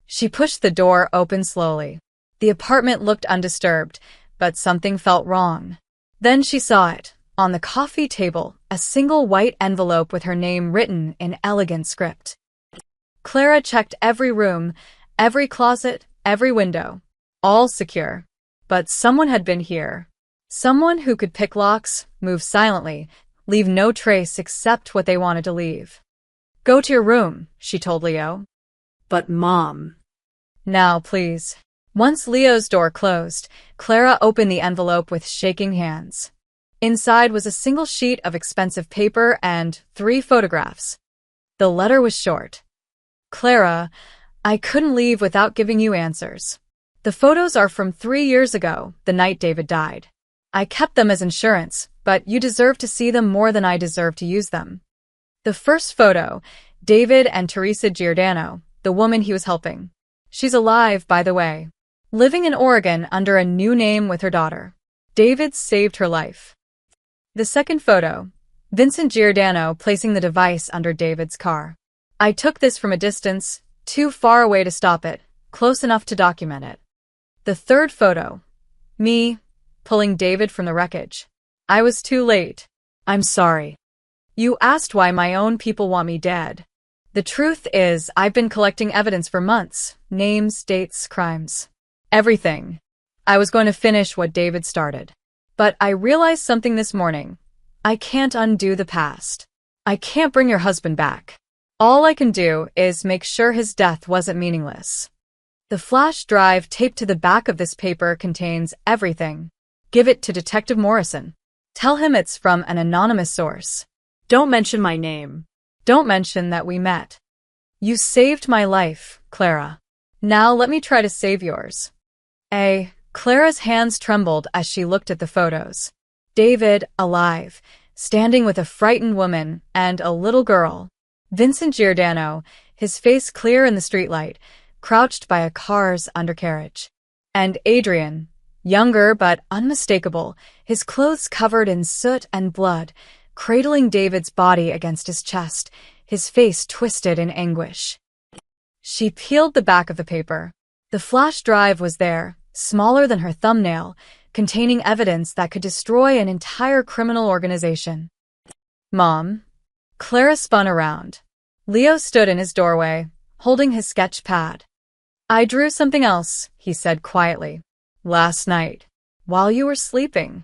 She pushed the door open slowly. The apartment looked undisturbed, but something felt wrong. Then she saw it. On the coffee table, a single white envelope with her name written in elegant script. Clara checked every room, every closet, every window. All secure. But someone had been here. Someone who could pick locks, move silently, leave no trace except what they wanted to leave. Go to your room, she told Leo. But Mom. Now, please. Once Leo's door closed, Clara opened the envelope with shaking hands. Inside was a single sheet of expensive paper and 3 photographs. The letter was short. Clara, I couldn't leave without giving you answers. The photos are from 3 years ago, the night David died. I kept them as insurance, but you deserve to see them more than I deserve to use them. The first photo, David and Teresa Giordano, the woman he was helping. She's alive, by the way. Living in Oregon under a new name with her daughter. David saved her life. The second photo, Vincent Giordano placing the device under David's car. I took this from a distance, too far away to stop it, close enough to document it. The third photo, me, pulling David from the wreckage. I was too late. I'm sorry. You asked why my own people want me dead. The truth is, I've been collecting evidence for months. Names, dates, crimes. Everything. I was going to finish what David started. But I realized something this morning. I can't undo the past. I can't bring your husband back. All I can do is make sure his death wasn't meaningless. The flash drive taped to the back of this paper contains everything. Give it to Detective Morrison. Tell him it's from an anonymous source. Don't mention my name. Don't mention that we met. You saved my life, Clara. Now let me try to save yours. Clara's hands trembled as she looked at the photos. David, alive, standing with a frightened woman and a little girl. Vincent Giordano, his face clear in the streetlight, crouched by a car's undercarriage. And Adrian, younger but unmistakable, his clothes covered in soot and blood, cradling David's body against his chest, his face twisted in anguish. She peeled the back of the paper. The flash drive was there, smaller than her thumbnail, containing evidence that could destroy an entire criminal organization. Mom. Clara spun around. Leo stood in his doorway, holding his sketch pad. I drew something else, he said quietly. Last night, while you were sleeping.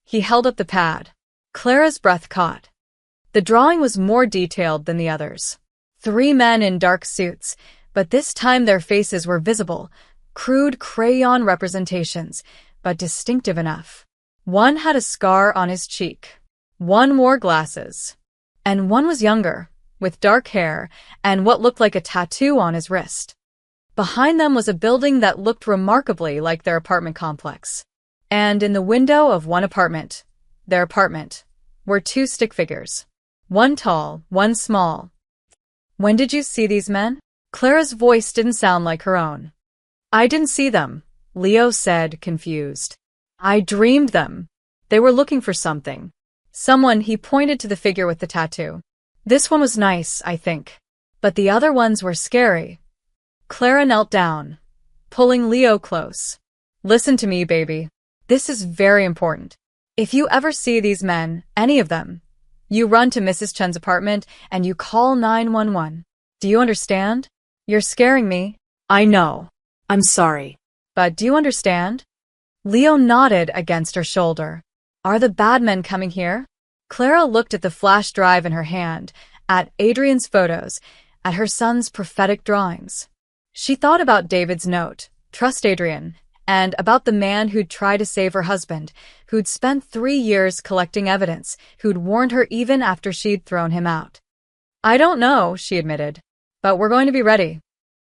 He held up the pad. Clara's breath caught. The drawing was more detailed than the others. 3 men in dark suits, but this time their faces were visible, crude crayon representations, but distinctive enough. One had a scar on his cheek. One wore glasses. And one was younger, with dark hair and what looked like a tattoo on his wrist. Behind them was a building that looked remarkably like their apartment complex. And in the window of one apartment, their apartment, were 2 stick figures. One tall, one small. When did you see these men? Clara's voice didn't sound like her own. I didn't see them, Leo said, confused. I dreamed them. They were looking for something. Someone. He pointed to the figure with the tattoo. This one was nice, I think. But the other ones were scary. Clara knelt down, pulling Leo close. Listen to me, baby. This is very important. If you ever see these men, any of them, you run to Mrs. Chen's apartment and you call 911. Do you understand? You're scaring me. I know. I'm sorry. But do you understand? Leo nodded against her shoulder. Are the bad men coming here? Clara looked at the flash drive in her hand, at Adrian's photos, at her son's prophetic drawings. She thought about David's note, trust Adrian, and about the man who'd tried to save her husband, who'd spent 3 years collecting evidence, who'd warned her even after she'd thrown him out. I don't know, she admitted, but we're going to be ready.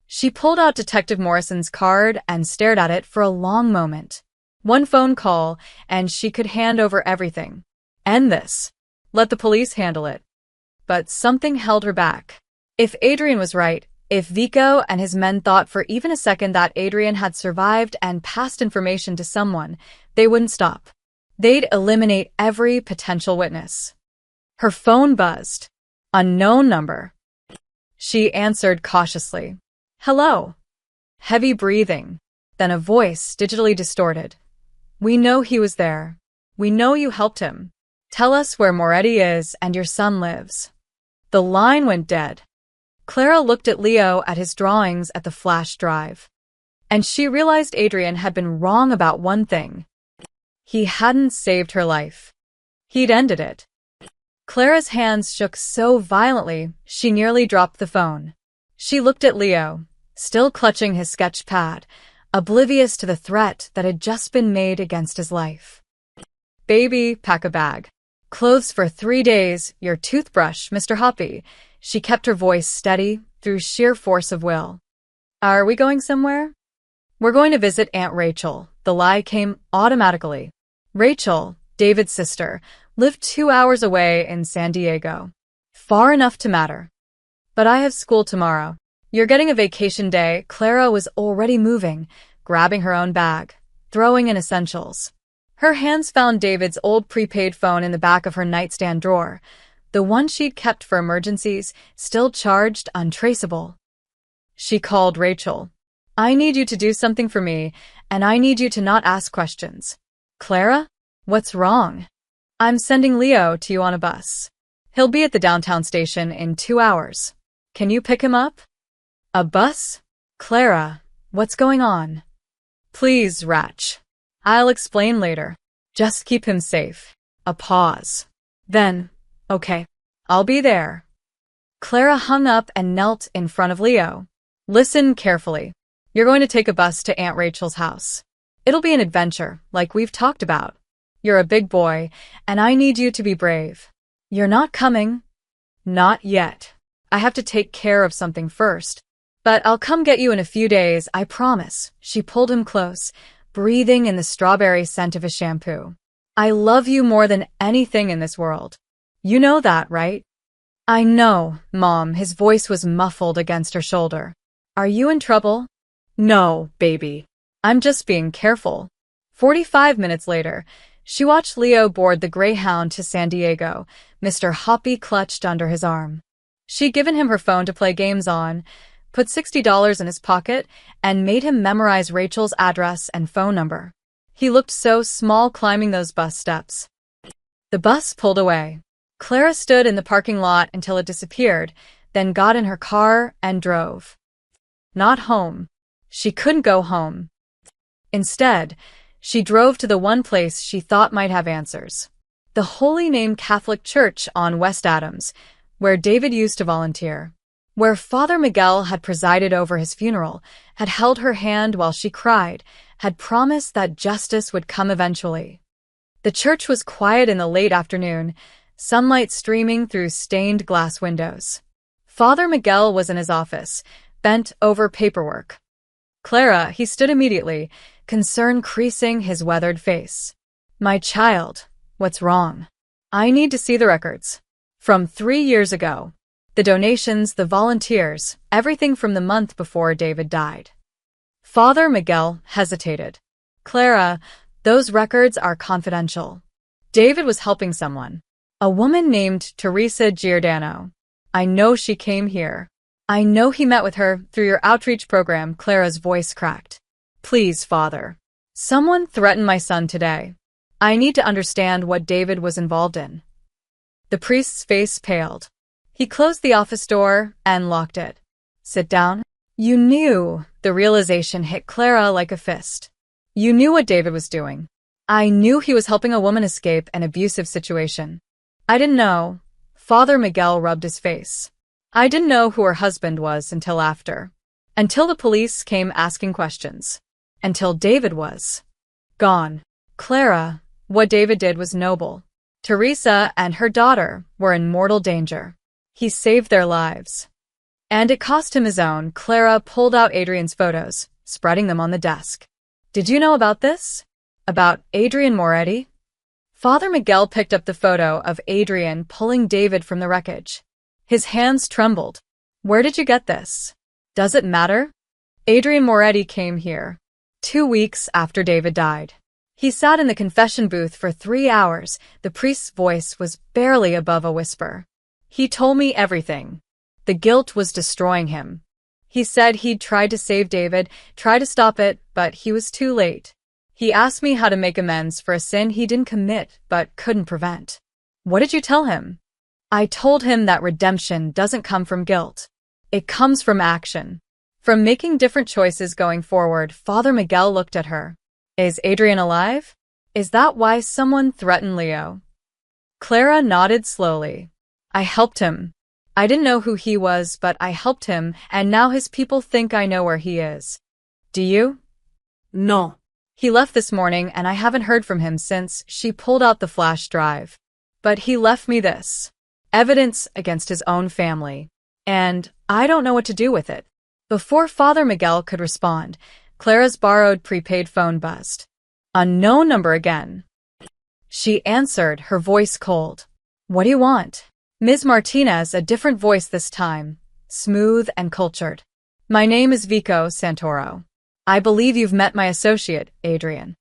She pulled out Detective Morrison's card and stared at it for a long moment. One phone call, and she could hand over everything. End this. Let the police handle it. But something held her back. If Adrian was right, if Vico and his men thought for even a second that Adrian had survived and passed information to someone, they wouldn't stop. They'd eliminate every potential witness. Her phone buzzed. Unknown number. She answered cautiously. Hello. Heavy breathing. Then a voice, digitally distorted. We know he was there. We know you helped him. Tell us where Moretti is and your son lives. The line went dead. Clara looked at Leo at his drawings at the flash drive. And she realized Adrian had been wrong about one thing. He hadn't saved her life. He'd ended it. Clara's hands shook so violently, she nearly dropped the phone. She looked at Leo, still clutching his sketch pad, oblivious to the threat that had just been made against his life. Baby, pack a bag. Clothes for 3 days, your toothbrush, Mr. Hoppy. She kept her voice steady through sheer force of will. Are we going somewhere? We're going to visit Aunt Rachel. The lie came automatically. Rachel, David's sister, lived 2 hours away in San Diego. Far enough to matter. But I have school tomorrow. You're getting a vacation day. Clara was already moving, grabbing her own bag, throwing in essentials. Her hands found David's old prepaid phone in the back of her nightstand drawer, the one she'd kept for emergencies, still charged, untraceable. She called Rachel. I need you to do something for me, and I need you to not ask questions. Clara? What's wrong? I'm sending Leo to you on a bus. He'll be at the downtown station in 2 hours. Can you pick him up? A bus? Clara, what's going on? Please, Ratch. I'll explain later. Just keep him safe. A pause. Then, okay, I'll be there. Clara hung up and knelt in front of Leo. Listen carefully. You're going to take a bus to Aunt Rachel's house. It'll be an adventure, like we've talked about. You're a big boy, and I need you to be brave. You're not coming. Not yet. I have to take care of something first. But I'll come get you in a few days, I promise. She pulled him close, breathing in the strawberry scent of his shampoo. I love you more than anything in this world. You know that, right? I know, Mom. His voice was muffled against her shoulder. Are you in trouble? No, baby. I'm just being careful. 45 minutes later, she watched Leo board the Greyhound to San Diego, Mr. Hoppy clutched under his arm. She'd given him her phone to play games on, put $60 in his pocket, and made him memorize Rachel's address and phone number. He looked so small climbing those bus steps. The bus pulled away. Clara stood in the parking lot until it disappeared, then got in her car and drove. Not home. She couldn't go home. Instead, she drove to the one place she thought might have answers. The Holy Name Catholic Church on West Adams, where David used to volunteer. Where Father Miguel had presided over his funeral, had held her hand while she cried, had promised that justice would come eventually. The church was quiet in the late afternoon, sunlight streaming through stained glass windows. Father Miguel was in his office, bent over paperwork. Clara, he stood immediately, concern creasing his weathered face. My child, what's wrong? I need to see the records. From 3 years ago. The donations, the volunteers, everything from the month before David died. Father Miguel hesitated. Clara, those records are confidential. David was helping someone. A woman named Teresa Giordano. I know she came here. I know he met with her through your outreach program. Clara's voice cracked. Please, Father. Someone threatened my son today. I need to understand what David was involved in. The priest's face paled. He closed the office door and locked it. Sit down. You knew. The realization hit Clara like a fist. You knew what David was doing. I knew he was helping a woman escape an abusive situation. I didn't know. Father Miguel rubbed his face. I didn't know who her husband was until after. Until the police came asking questions. Until David was gone. Clara, what David did was noble. Teresa and her daughter were in mortal danger. He saved their lives. And it cost him his own. Clara pulled out Adrian's photos, spreading them on the desk. Did you know about this? About Adrian Moretti? Father Miguel picked up the photo of Adrian pulling David from the wreckage. His hands trembled. Where did you get this? Does it matter? Adrian Moretti came here 2 weeks after David died. He sat in the confession booth for 3 hours. The priest's voice was barely above a whisper. He told me everything. The guilt was destroying him. He said he'd tried to save David, tried to stop it, but he was too late. He asked me how to make amends for a sin he didn't commit but couldn't prevent. What did you tell him? I told him that redemption doesn't come from guilt. It comes from action. From making different choices going forward. Father Miguel looked at her. Is Adrian alive? Is that why someone threatened Leo? Clara nodded slowly. I helped him. I didn't know who he was, but I helped him, and now his people think I know where he is. Do you? No. He left this morning, and I haven't heard from him since. She pulled out the flash drive. But he left me this. Evidence against his own family. And I don't know what to do with it. Before Father Miguel could respond, Clara's borrowed prepaid phone buzzed. Unknown number again. She answered, her voice cold. What do you want? Ms. Martinez, a different voice this time, smooth and cultured. My name is Vico Santoro. I believe you've met my associate, Adrian.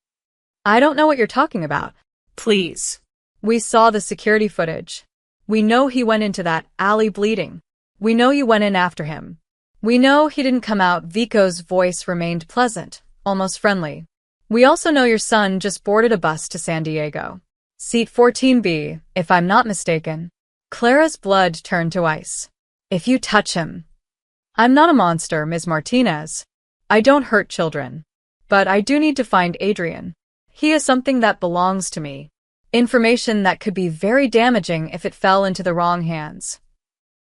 I don't know what you're talking about. Please. We saw the security footage. We know he went into that alley bleeding. We know you went in after him. We know he didn't come out. Vico's voice remained pleasant, almost friendly. We also know your son just boarded a bus to San Diego. Seat 14B, if I'm not mistaken. Clara's blood turned to ice. If you touch him. I'm not a monster, Ms. Martinez. I don't hurt children. But I do need to find Adrian. He is something that belongs to me. Information that could be very damaging if it fell into the wrong hands.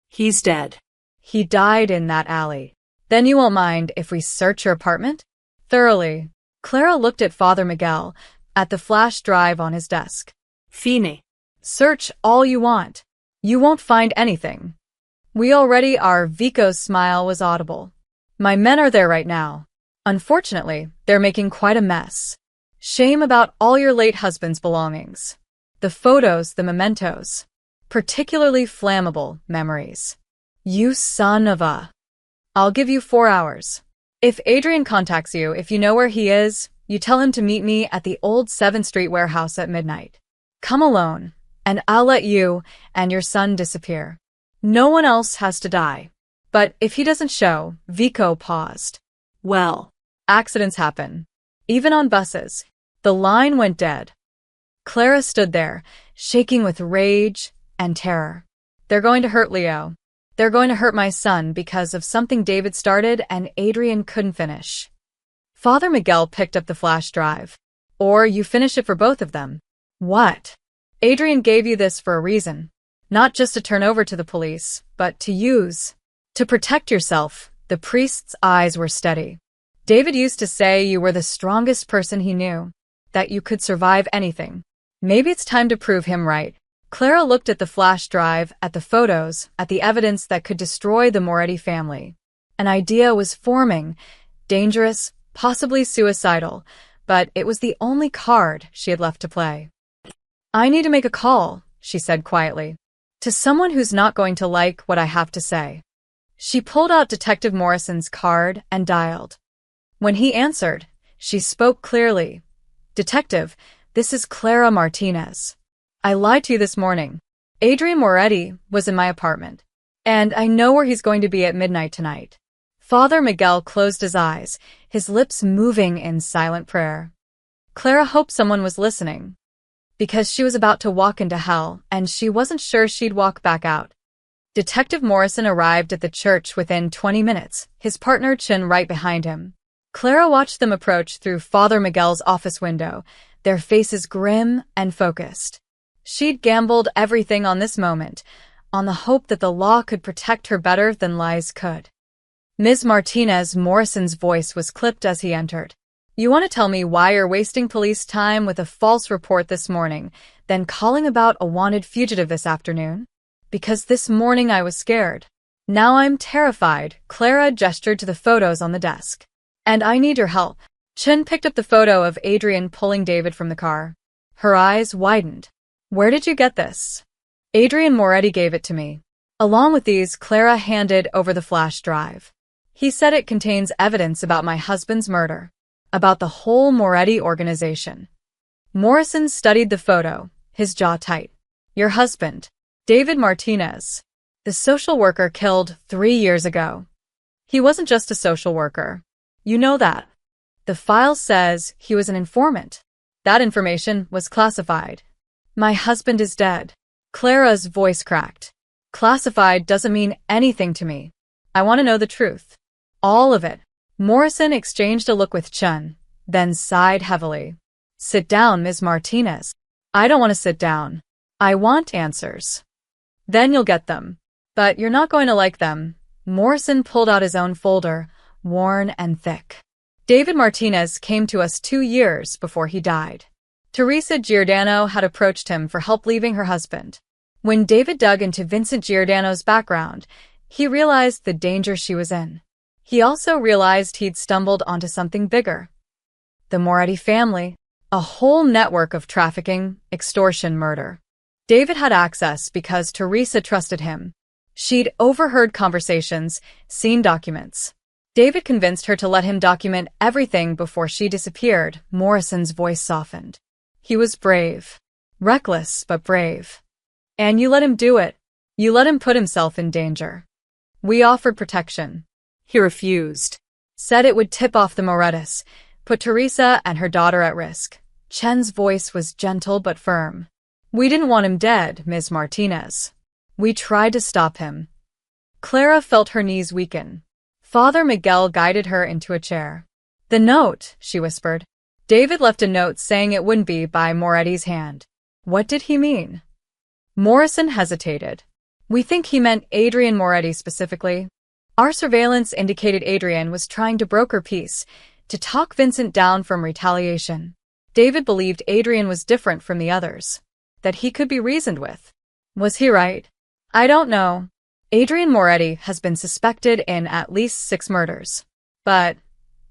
He's dead. He died in that alley. Then you won't mind if we search your apartment? Thoroughly. Clara looked at Father Miguel, at the flash drive on his desk. Fine. Search all you want. You won't find anything. We already are. Vico's smile was audible. My men are there right now. Unfortunately, they're making quite a mess. Shame about all your late husband's belongings. The photos, the mementos. Particularly flammable memories. You son of a... I'll give you 4 hours. If Adrian contacts you, if you know where he is, you tell him to meet me at the old 7th Street warehouse at midnight. Come alone, and I'll let you and your son disappear. No one else has to die. But if he doesn't show, Vico paused. Well, accidents happen. Even on buses. The line went dead. Clara stood there, shaking with rage and terror. They're going to hurt Leo. They're going to hurt my son because of something David started and Adrian couldn't finish. Father Miguel picked up the flash drive. Or you finish it for both of them. What? Adrian gave you this for a reason. Not just to turn over to the police, but to use. To protect yourself. The priest's eyes were steady. David used to say you were the strongest person he knew. That you could survive anything. Maybe it's time to prove him right. Clara looked at the flash drive, at the photos, at the evidence that could destroy the Moretti family. An idea was forming. Dangerous, possibly suicidal, but it was the only card she had left to play. I need to make a call, she said quietly. To someone who's not going to like what I have to say. She pulled out Detective Morrison's card and dialed. When he answered, she spoke clearly. Detective, this is Clara Martinez. I lied to you this morning. Adrian Moretti was in my apartment. And I know where he's going to be at midnight tonight. Father Miguel closed his eyes, his lips moving in silent prayer. Clara hoped someone was listening. Because she was about to walk into hell, and she wasn't sure she'd walk back out. Detective Morrison arrived at the church within 20 minutes, his partner Chin right behind him. Clara watched them approach through Father Miguel's office window, their faces grim and focused. She'd gambled everything on this moment, on the hope that the law could protect her better than lies could. Ms. Martinez, Morrison's voice was clipped as he entered. You want to tell me why you're wasting police time with a false report this morning, then calling about a wanted fugitive this afternoon? Because this morning I was scared. Now I'm terrified. Clara gestured to the photos on the desk. And I need your help. Chin picked up the photo of Adrian pulling David from the car. Her eyes widened. Where did you get this? Adrian Moretti gave it to me. Along with these, Clara handed over the flash drive. He said it contains evidence about my husband's murder. About the whole Moretti organization. Morrison studied the photo, his jaw tight. Your husband, David Martinez. The social worker killed 3 years ago. He wasn't just a social worker. You know that. The file says he was an informant. That information was classified. My husband is dead. Clara's voice cracked. Classified doesn't mean anything to me. I want to know the truth. All of it. Morrison exchanged a look with Chun, then sighed heavily. Sit down, Ms. Martinez. I don't want to sit down. I want answers. Then you'll get them. But you're not going to like them. Morrison pulled out his own folder, worn and thick. David Martinez came to us 2 years before he died. Teresa Giordano had approached him for help leaving her husband. When David dug into Vincent Giordano's background, he realized the danger she was in. He also realized he'd stumbled onto something bigger. The Moretti family. A whole network of trafficking, extortion, murder. David had access because Teresa trusted him. She'd overheard conversations, seen documents. David convinced her to let him document everything before she disappeared. Morrison's voice softened. He was brave. Reckless, but brave. And you let him do it. You let him put himself in danger. We offered protection. He refused. Said it would tip off the Morettis, put Teresa and her daughter at risk. Chen's voice was gentle but firm. We didn't want him dead, Ms. Martinez. We tried to stop him. Clara felt her knees weaken. Father Miguel guided her into a chair. The note, she whispered. David left a note saying it wouldn't be by Moretti's hand. What did he mean? Morrison hesitated. We think he meant Adrian Moretti specifically. Our surveillance indicated Adrian was trying to broker peace, to talk Vincent down from retaliation. David believed Adrian was different from the others, that he could be reasoned with. Was he right? I don't know. Adrian Moretti has been suspected in at least 6 murders. But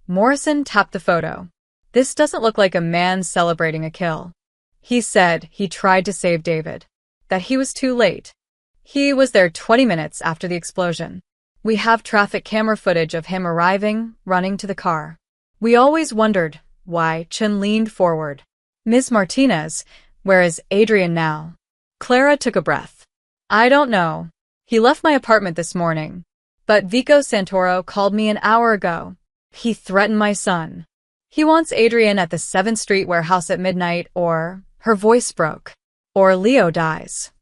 Morrison tapped the photo. This doesn't look like a man celebrating a kill. He said he tried to save David, that he was too late. He was there 20 minutes after the explosion. We have traffic camera footage of him arriving, running to the car. We always wondered why. Chen leaned forward. Ms. Martinez, where is Adrian now? Clara took a breath. I don't know. He left my apartment this morning. But Vico Santoro called me an hour ago. He threatened my son. He wants Adrian at the 7th Street warehouse at midnight, or her voice broke, or Leo dies.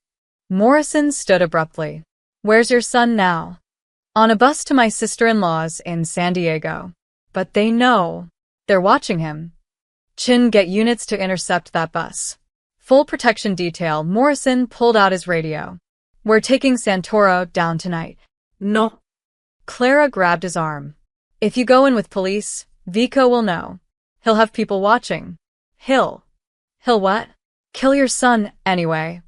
Morrison stood abruptly. Where's your son now? On a bus to my sister-in-law's in San Diego. But they know. They're watching him. Chin, get units to intercept that bus. Full protection detail. Morrison pulled out his radio. We're taking Santoro down tonight. No. Clara grabbed his arm. If you go in with police, Vico will know. He'll have people watching. He'll what? Kill your son, anyway.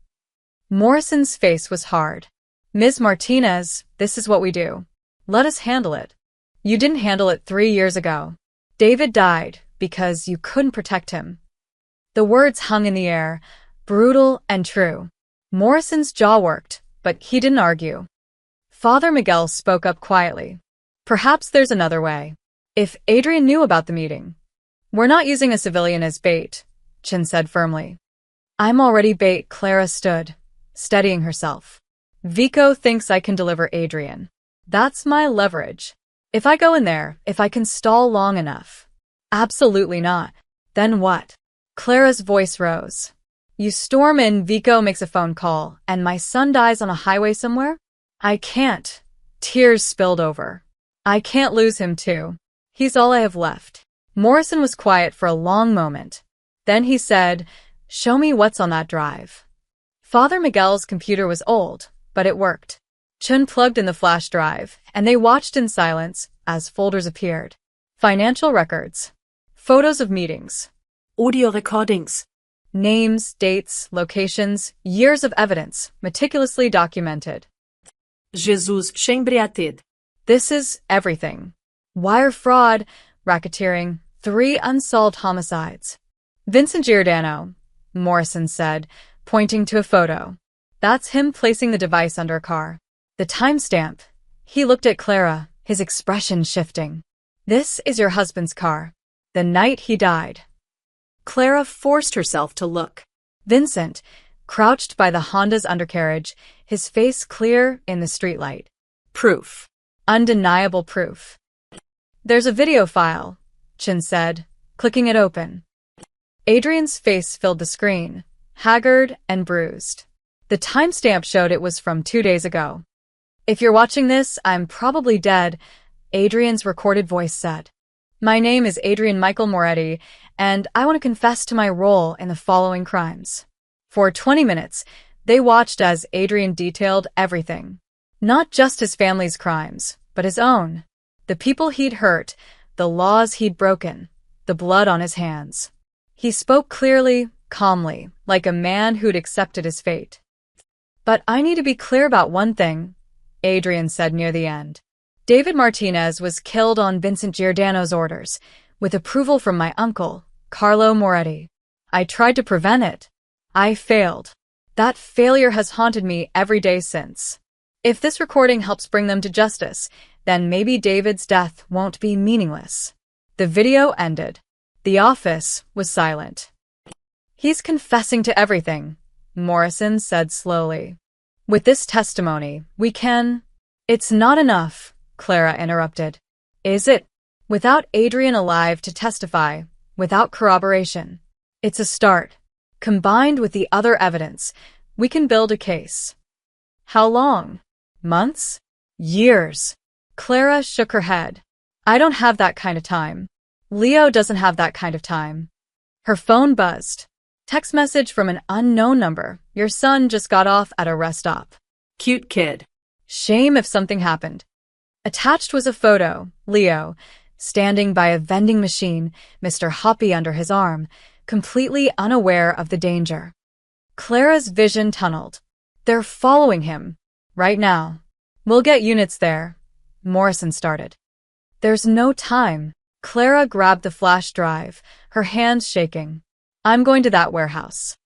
Morrison's face was hard. Ms. Martinez, this is what we do. Let us handle it. You didn't handle it 3 years ago. David died because you couldn't protect him. The words hung in the air, brutal and true. Morrison's jaw worked, but he didn't argue. Father Miguel spoke up quietly. Perhaps there's another way. If Adrian knew about the meeting. We're not using a civilian as bait, Chin said firmly. I'm already bait. Clara stood, steadying herself. Vico thinks I can deliver Adrian. That's my leverage. If I go in there, if I can stall long enough. Absolutely not. Then what? Clara's voice rose. You storm in, Vico makes a phone call, and my son dies on a highway somewhere? I can't. Tears spilled over. I can't lose him too. He's all I have left. Morrison was quiet for a long moment. Then he said, show me what's on that drive. Father Miguel's computer was old, but it worked. Chun plugged in the flash drive, and they watched in silence as folders appeared. Financial records. Photos of meetings. Audio recordings. Names, dates, locations, years of evidence, meticulously documented. Jesus Shembriated. This is everything. Wire fraud, racketeering, 3 unsolved homicides. Vincent Giordano, Morrison said, pointing to a photo. That's him placing the device under a car. The timestamp. He looked at Clara, his expression shifting. This is your husband's car. The night he died. Clara forced herself to look. Vincent, crouched by the Honda's undercarriage, his face clear in the streetlight. Proof. Undeniable proof. There's a video file, Chin said, clicking it open. Adrian's face filled the screen, haggard and bruised. The timestamp showed it was from 2 days ago. If you're watching this, I'm probably dead, Adrian's recorded voice said. My name is Adrian Michael Moretti, and I want to confess to my role in the following crimes. For 20 minutes, they watched as Adrian detailed everything. Not just his family's crimes, but his own. The people he'd hurt, the laws he'd broken, the blood on his hands. He spoke clearly, calmly, like a man who'd accepted his fate. But I need to be clear about one thing, Adrian said near the end. David Martinez was killed on Vincent Giordano's orders, with approval from my uncle, Carlo Moretti. I tried to prevent it. I failed. That failure has haunted me every day since. If this recording helps bring them to justice, then maybe David's death won't be meaningless. The video ended. The office was silent. He's confessing to everything, Morrison said slowly. With this testimony, we can— It's not enough, Clara interrupted. Is it? Without Adrian alive to testify, without corroboration. It's a start. Combined with the other evidence, we can build a case. How long? Months? Years? Clara shook her head. I don't have that kind of time. Leo doesn't have that kind of time. Her phone buzzed. Text message from an unknown number. Your son just got off at a rest stop. Cute kid. Shame if something happened. Attached was a photo, Leo, standing by a vending machine, Mr. Hoppy under his arm, completely unaware of the danger. Clara's vision tunneled. They're following him. Right now. We'll get units there. Morrison started. There's no time. Clara grabbed the flash drive, her hands shaking. I'm going to that warehouse.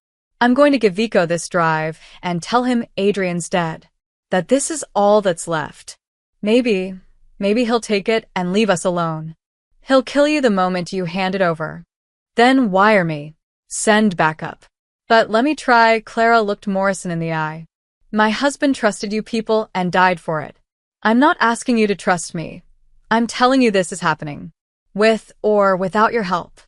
I'm going to give Vico this drive and tell him Adrian's dead. That this is all that's left. Maybe he'll take it and leave us alone. He'll kill you the moment you hand it over. Then wire me. Send backup. But let me try. Clara looked Morrison in the eye. My husband trusted you people and died for it. I'm not asking you to trust me. I'm telling you this is happening. With or without your help.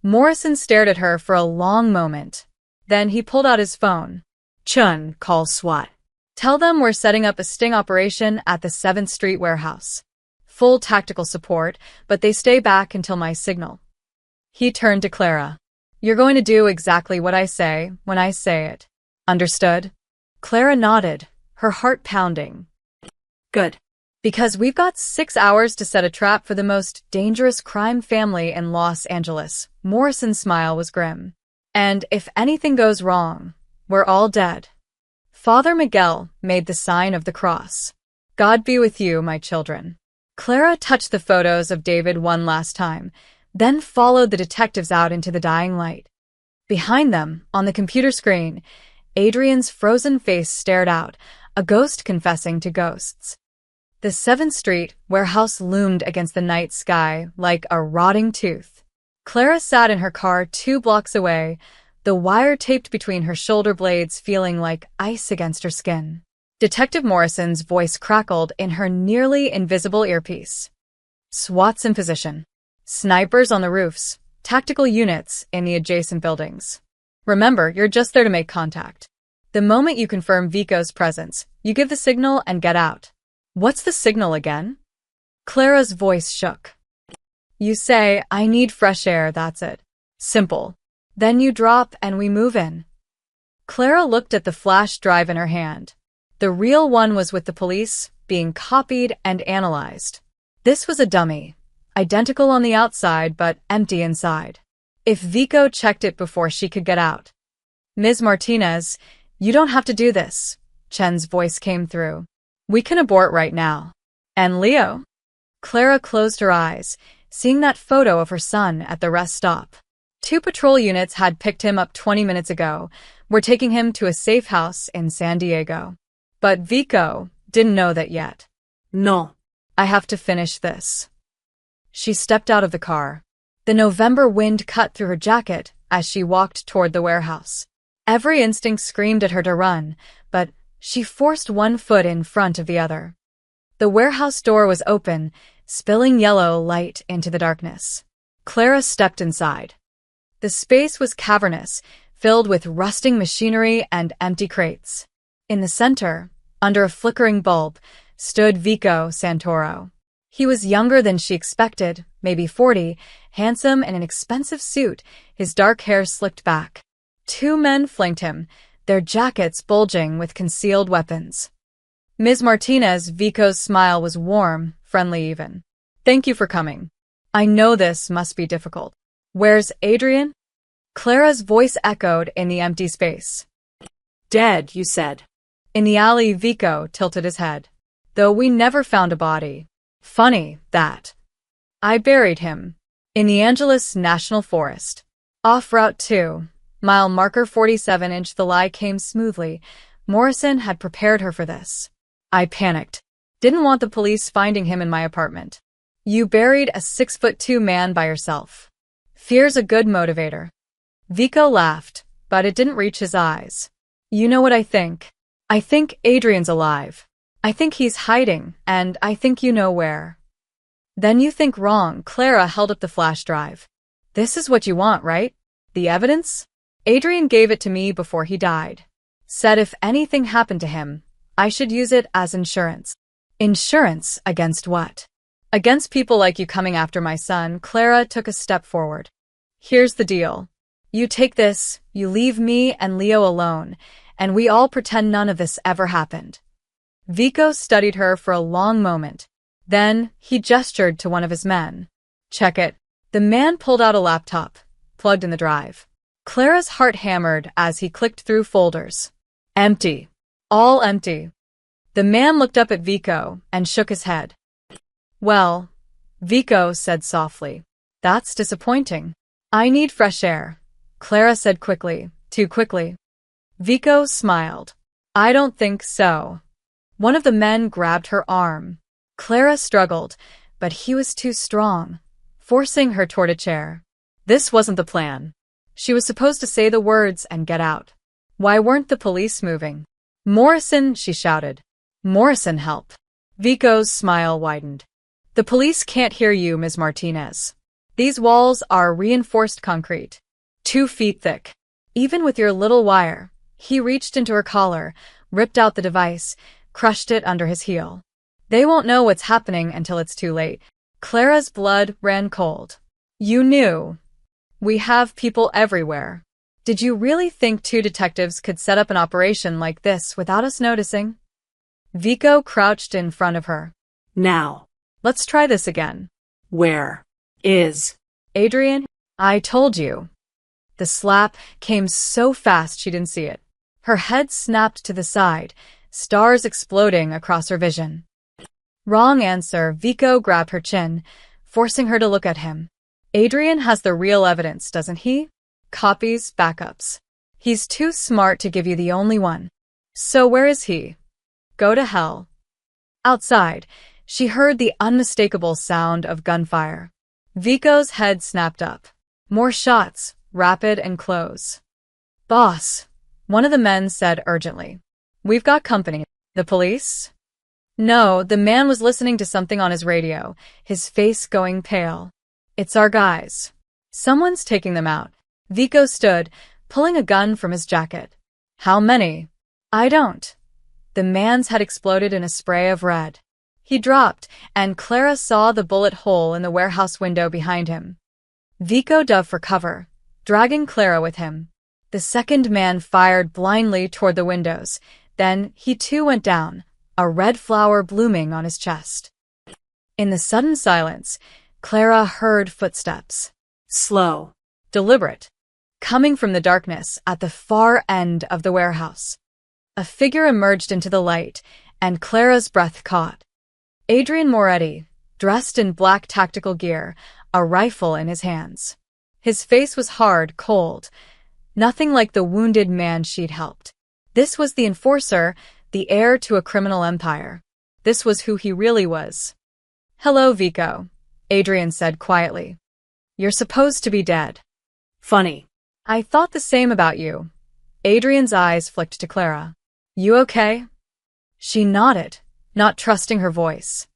Morrison stared at her for a long moment. Then he pulled out his phone. Chun, call SWAT. Tell them we're setting up a sting operation at the 7th Street warehouse. Full tactical support, but they stay back until my signal. He turned to Clara. You're going to do exactly what I say when I say it. Understood? Clara nodded, her heart pounding. Good. Because we've got 6 hours to set a trap for the most dangerous crime family in Los Angeles. Morrison's smile was grim. And if anything goes wrong, we're all dead. Father Miguel made the sign of the cross. God be with you, my children. Clara touched the photos of David one last time, then followed the detectives out into the dying light. Behind them, on the computer screen, Adrian's frozen face stared out, a ghost confessing to ghosts. The 7th Street warehouse loomed against the night sky like a rotting tooth. Clara sat in her car 2 blocks away, the wire taped between her shoulder blades feeling like ice against her skin. Detective Morrison's voice crackled in her nearly invisible earpiece. SWAT's in position. Snipers on the roofs, tactical units in the adjacent buildings. Remember, you're just there to make contact. The moment you confirm Vico's presence, you give the signal and get out. What's the signal again? Clara's voice shook. You say, I need fresh air, that's it. Simple. Then you drop and we move in. Clara looked at the flash drive in her hand. The real one was with the police, being copied and analyzed. This was a dummy, identical on the outside but empty inside. If Vico checked it before she could get out. Ms. Martinez, you don't have to do this, Chen's voice came through. We can abort right now. And Leo? Clara closed her eyes, seeing that photo of her son at the rest stop. 2 patrol units had picked him up 20 minutes ago, were taking him to a safe house in San Diego. But Vico didn't know that yet. No. I have to finish this. She stepped out of the car. The November wind cut through her jacket as she walked toward the warehouse. Every instinct screamed at her to run, but she forced one foot in front of the other. The warehouse door was open, spilling yellow light into the darkness. Clara stepped inside. The space was cavernous, filled with rusting machinery and empty crates. In the center, under a flickering bulb, stood Vico Santoro. He was younger than she expected, maybe 40, handsome in an expensive suit, his dark hair slicked back. 2 men flanked him, their jackets bulging with concealed weapons. Ms. Martinez, Vico's smile was warm, friendly even. Thank you for coming. I know this must be difficult. Where's Adrian? Clara's voice echoed in the empty space. Dead, you said. In the alley, Vico tilted his head. Though we never found a body. Funny, that. I buried him. In the Angeles National Forest. Off Route 2, Mile marker 47". The lie came smoothly. Morrison had prepared her for this. I panicked. Didn't want the police finding him in my apartment. You buried a 6'2" man by yourself. Fear's a good motivator. Vico laughed, but it didn't reach his eyes. You know what I think? I think Adrian's alive. I think he's hiding, and I think you know where. Then you think wrong. Clara held up the flash drive. This is what you want, right? The evidence? Adrian gave it to me before he died. Said if anything happened to him, I should use it as insurance. Insurance against what? Against people like you coming after my son. Clara took a step forward. Here's the deal. You take this, you leave me and Leo alone, and we all pretend none of this ever happened. Vico studied her for a long moment. Then, he gestured to one of his men. Check it. The man pulled out a laptop, plugged in the drive. Clara's heart hammered as he clicked through folders. Empty. All empty. The man looked up at Vico and shook his head. Well, Vico said softly. That's disappointing. I need fresh air. Clara said quickly, too quickly. Vico smiled. I don't think so. One of the men grabbed her arm. Clara struggled, but he was too strong, forcing her toward a chair. This wasn't the plan. She was supposed to say the words and get out. Why weren't the police moving? Morrison, she shouted. Morrison, help. Vico's smile widened. The police can't hear you, Ms. Martinez. These walls are reinforced concrete, 2 feet thick. Even with your little wire. He reached into her collar, ripped out the device, crushed it under his heel. They won't know what's happening until it's too late. Clara's blood ran cold. You knew. We have people everywhere. Did you really think 2 detectives could set up an operation like this without us noticing? Vico crouched in front of her. Now. Let's try this again. Where is Adrian? I told you. The slap came so fast she didn't see it. Her head snapped to the side, stars exploding across her vision. Wrong answer. Vico grabbed her chin, forcing her to look at him. Adrian has the real evidence, doesn't he? Copies, backups. He's too smart to give you the only one. So where is he? Go to hell. Outside, she heard the unmistakable sound of gunfire. Vico's head snapped up. More shots, rapid and close. Boss, one of the men said urgently. We've got company. The police? No, the man was listening to something on his radio, his face going pale. It's our guys. Someone's taking them out. Vico stood, pulling a gun from his jacket. How many? I don't. The man's had exploded in a spray of red. He dropped, and Clara saw the bullet hole in the warehouse window behind him. Vico dove for cover, dragging Clara with him. The second man fired blindly toward the windows. Then he too went down, a red flower blooming on his chest. In the sudden silence, Clara heard footsteps. slow, Deliberate. Coming from the darkness at the far end of the warehouse. A figure emerged into the light, and Clara's breath caught. Adrian Moretti, dressed in black tactical gear, a rifle in his hands. His face was hard, cold, nothing like the wounded man she'd helped. This was the enforcer, the heir to a criminal empire. This was who he really was. Hello, Vico, Adrian said quietly. You're supposed to be dead. funny. I thought the same about you. Adrian's eyes flicked to Clara. You okay? She nodded, not trusting her voice.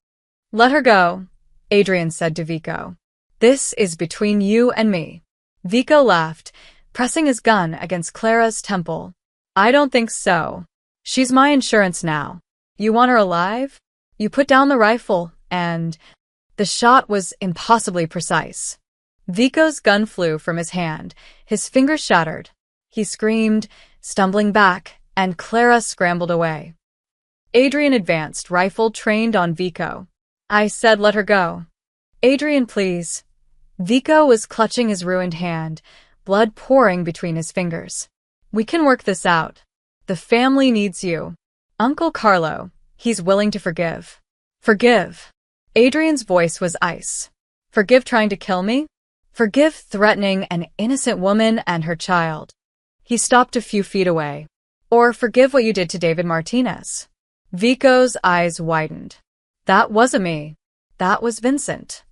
Let her go, Adrian said to Vico. This is between you and me. Vico laughed, pressing his gun against Clara's temple. I don't think so. She's my insurance now. You want her alive? You put down the rifle, and... The shot was impossibly precise. Vico's gun flew from his hand, his fingers shattered. He screamed, stumbling back, and Clara scrambled away. Adrian advanced, rifle trained on Vico. I said let her go. Adrian, please. Vico was clutching his ruined hand, blood pouring between his fingers. We can work this out. The family needs you. Uncle Carlo, he's willing to forgive. Forgive. Adrian's voice was ice. Forgive trying to kill me? Forgive threatening an innocent woman and her child. He stopped a few feet away. Or forgive what you did to David Martinez. Vico's eyes widened. That wasn't me. That was Vincent.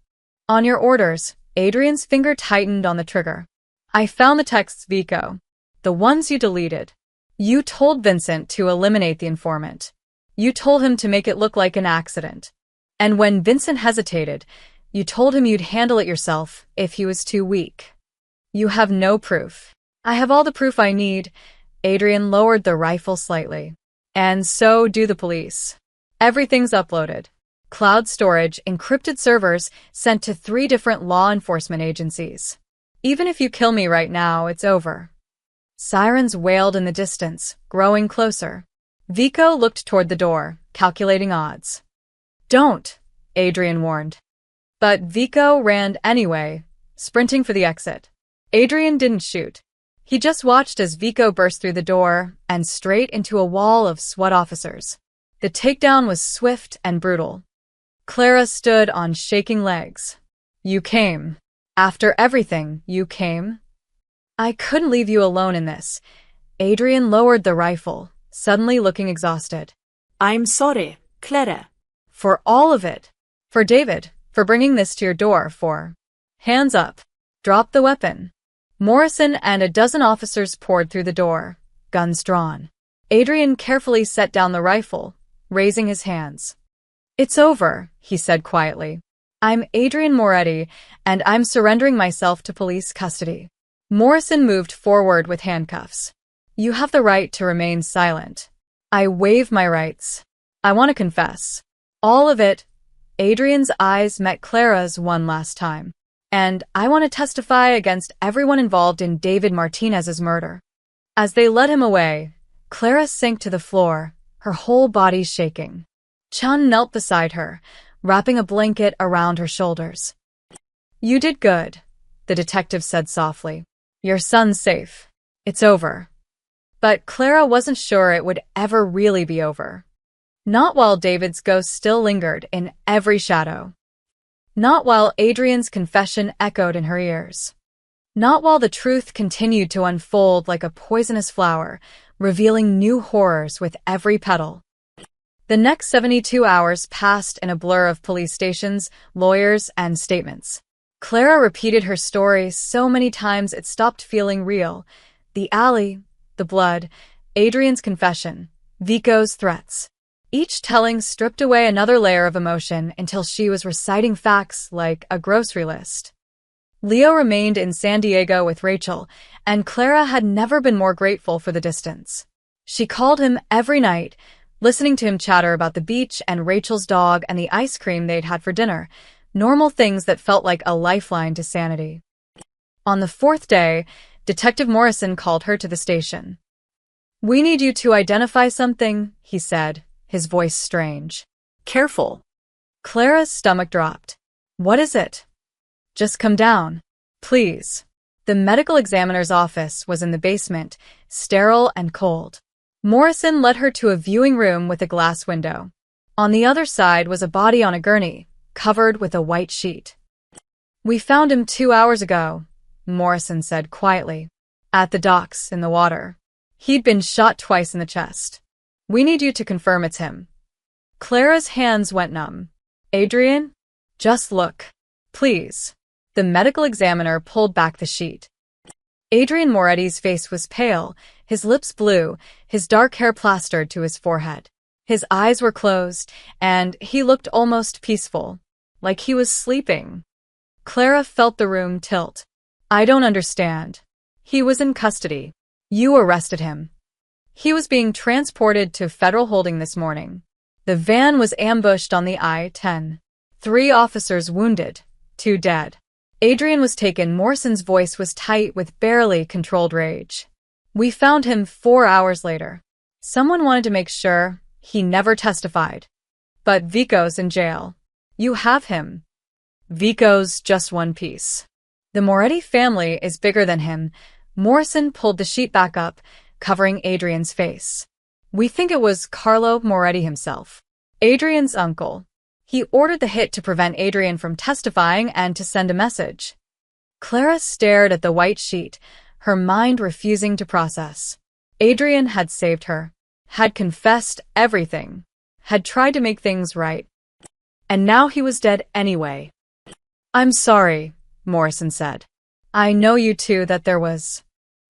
On your orders, Adrian's finger tightened on the trigger. I found the texts, Vico. The ones you deleted. You told Vincent to eliminate the informant. You told him to make it look like an accident. And when Vincent hesitated, you told him you'd handle it yourself if he was too weak. You have no proof. I have all the proof I need. Adrian lowered the rifle slightly. And so do the police. Everything's uploaded. Cloud storage, encrypted servers sent to 3 different law enforcement agencies. Even if you kill me right now, it's over. Sirens wailed in the distance, growing closer. Vico looked toward the door, calculating odds. Don't, Adrian warned. But Vico ran anyway, sprinting for the exit. Adrian didn't shoot. He just watched as Vico burst through the door and straight into a wall of SWAT officers. The takedown was swift and brutal. Clara stood on shaking legs. You came. After everything, you came? I couldn't leave you alone in this. Adrian lowered the rifle, suddenly looking exhausted. I'm sorry, Clara. For all of it. For David, for bringing this to your door, for... Hands up. Drop the weapon. Morrison and a dozen officers poured through the door, guns drawn. Adrian carefully set down the rifle, raising his hands. It's over, he said quietly. I'm Adrian Moretti, and I'm surrendering myself to police custody. Morrison moved forward with handcuffs. You have the right to remain silent. I waive my rights. I want to confess. All of it. Adrian's eyes met Clara's one last time. And I want to testify against everyone involved in David Martinez's murder. As they led him away, Clara sank to the floor, her whole body shaking. Chun knelt beside her, wrapping a blanket around her shoulders. You did good, the detective said softly. Your son's safe. It's over. But Clara wasn't sure it would ever really be over. Not while David's ghost still lingered in every shadow. Not while Adrian's confession echoed in her ears. Not while the truth continued to unfold like a poisonous flower, revealing new horrors with every petal. The next 72 hours passed in a blur of police stations, lawyers, and statements. Clara repeated her story so many times it stopped feeling real. The alley, the blood, Adrian's confession, Vico's threats. Each telling stripped away another layer of emotion until she was reciting facts like a grocery list. Leo remained in San Diego with Rachel, and Clara had never been more grateful for the distance. She called him every night, listening to him chatter about the beach and Rachel's dog and the ice cream they'd had for dinner, normal things that felt like a lifeline to sanity. On the 4th day, Detective Morrison called her to the station. We need you to identify something, he said, his voice strange. Careful. Clara's stomach dropped. What is it? Just come down, please. The medical examiner's office was in the basement, sterile and cold. Morrison led her to a viewing room with a glass window. On the other side was a body on a gurney, covered with a white sheet. We found him 2 hours ago, Morrison said quietly. At the docks, in the water. He'd been shot twice in the chest. We need you to confirm it's him. Clara's hands went numb. Adrian? Just look. Please. The medical examiner pulled back the sheet. Adrian Moretti's face was pale, his lips blue, his dark hair plastered to his forehead. His eyes were closed, and he looked almost peaceful, like he was sleeping. Clara felt the room tilt. I don't understand. He was in custody. You arrested him. He was being transported to federal holding this morning. The van was ambushed on the I-10. 3 officers wounded, 2 dead. Adrian was taken. Morrison's voice was tight with barely controlled rage. We found him 4 hours later. Someone wanted to make sure he never testified. But Vico's in jail. You have him. Vico's just one piece. The Moretti family is bigger than him. Morrison pulled the sheet back up, covering Adrian's face. We think it was Carlo Moretti himself. Adrian's uncle. He ordered the hit to prevent Adrian from testifying and to send a message. Clara stared at the white sheet, her mind refusing to process. Adrian had saved her, had confessed everything, had tried to make things right. And now he was dead anyway. "I'm sorry," Morrison said. "I know you two that there was.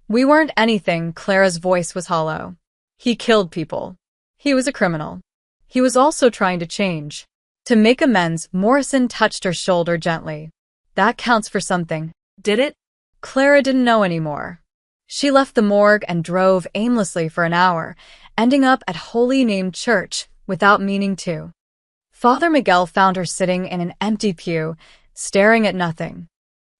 We weren't anything." Clara's voice was hollow. "He killed people. He was a criminal. He was also trying to change. To make amends." Morrison touched her shoulder gently. "That counts for something." Did it? Clara didn't know anymore. She left the morgue and drove aimlessly for an hour, ending up at Holy Name Church without meaning to. Father Miguel found her sitting in an empty pew, staring at nothing.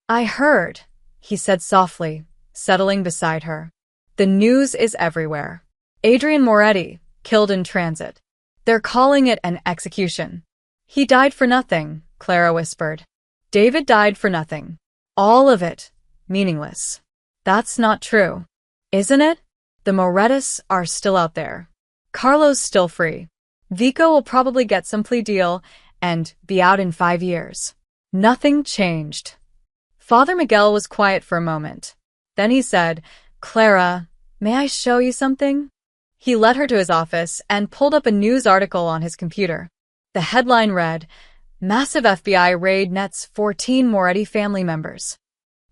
"I heard," he said softly, settling beside her. "The news is everywhere. Adrian Moretti, killed in transit. They're calling it an execution." "He died for nothing," Clara whispered. "David died for nothing. All of it. Meaningless." "That's not true. Isn't it? The Morettis are still out there. Carlo's still free. Vico will probably get some plea deal and be out in 5 years. Nothing changed." Father Miguel was quiet for a moment. Then he said, "Clara, may I show you something?" He led her to his office and pulled up a news article on his computer. The headline read, "Massive FBI raid nets 14 Moretti family members."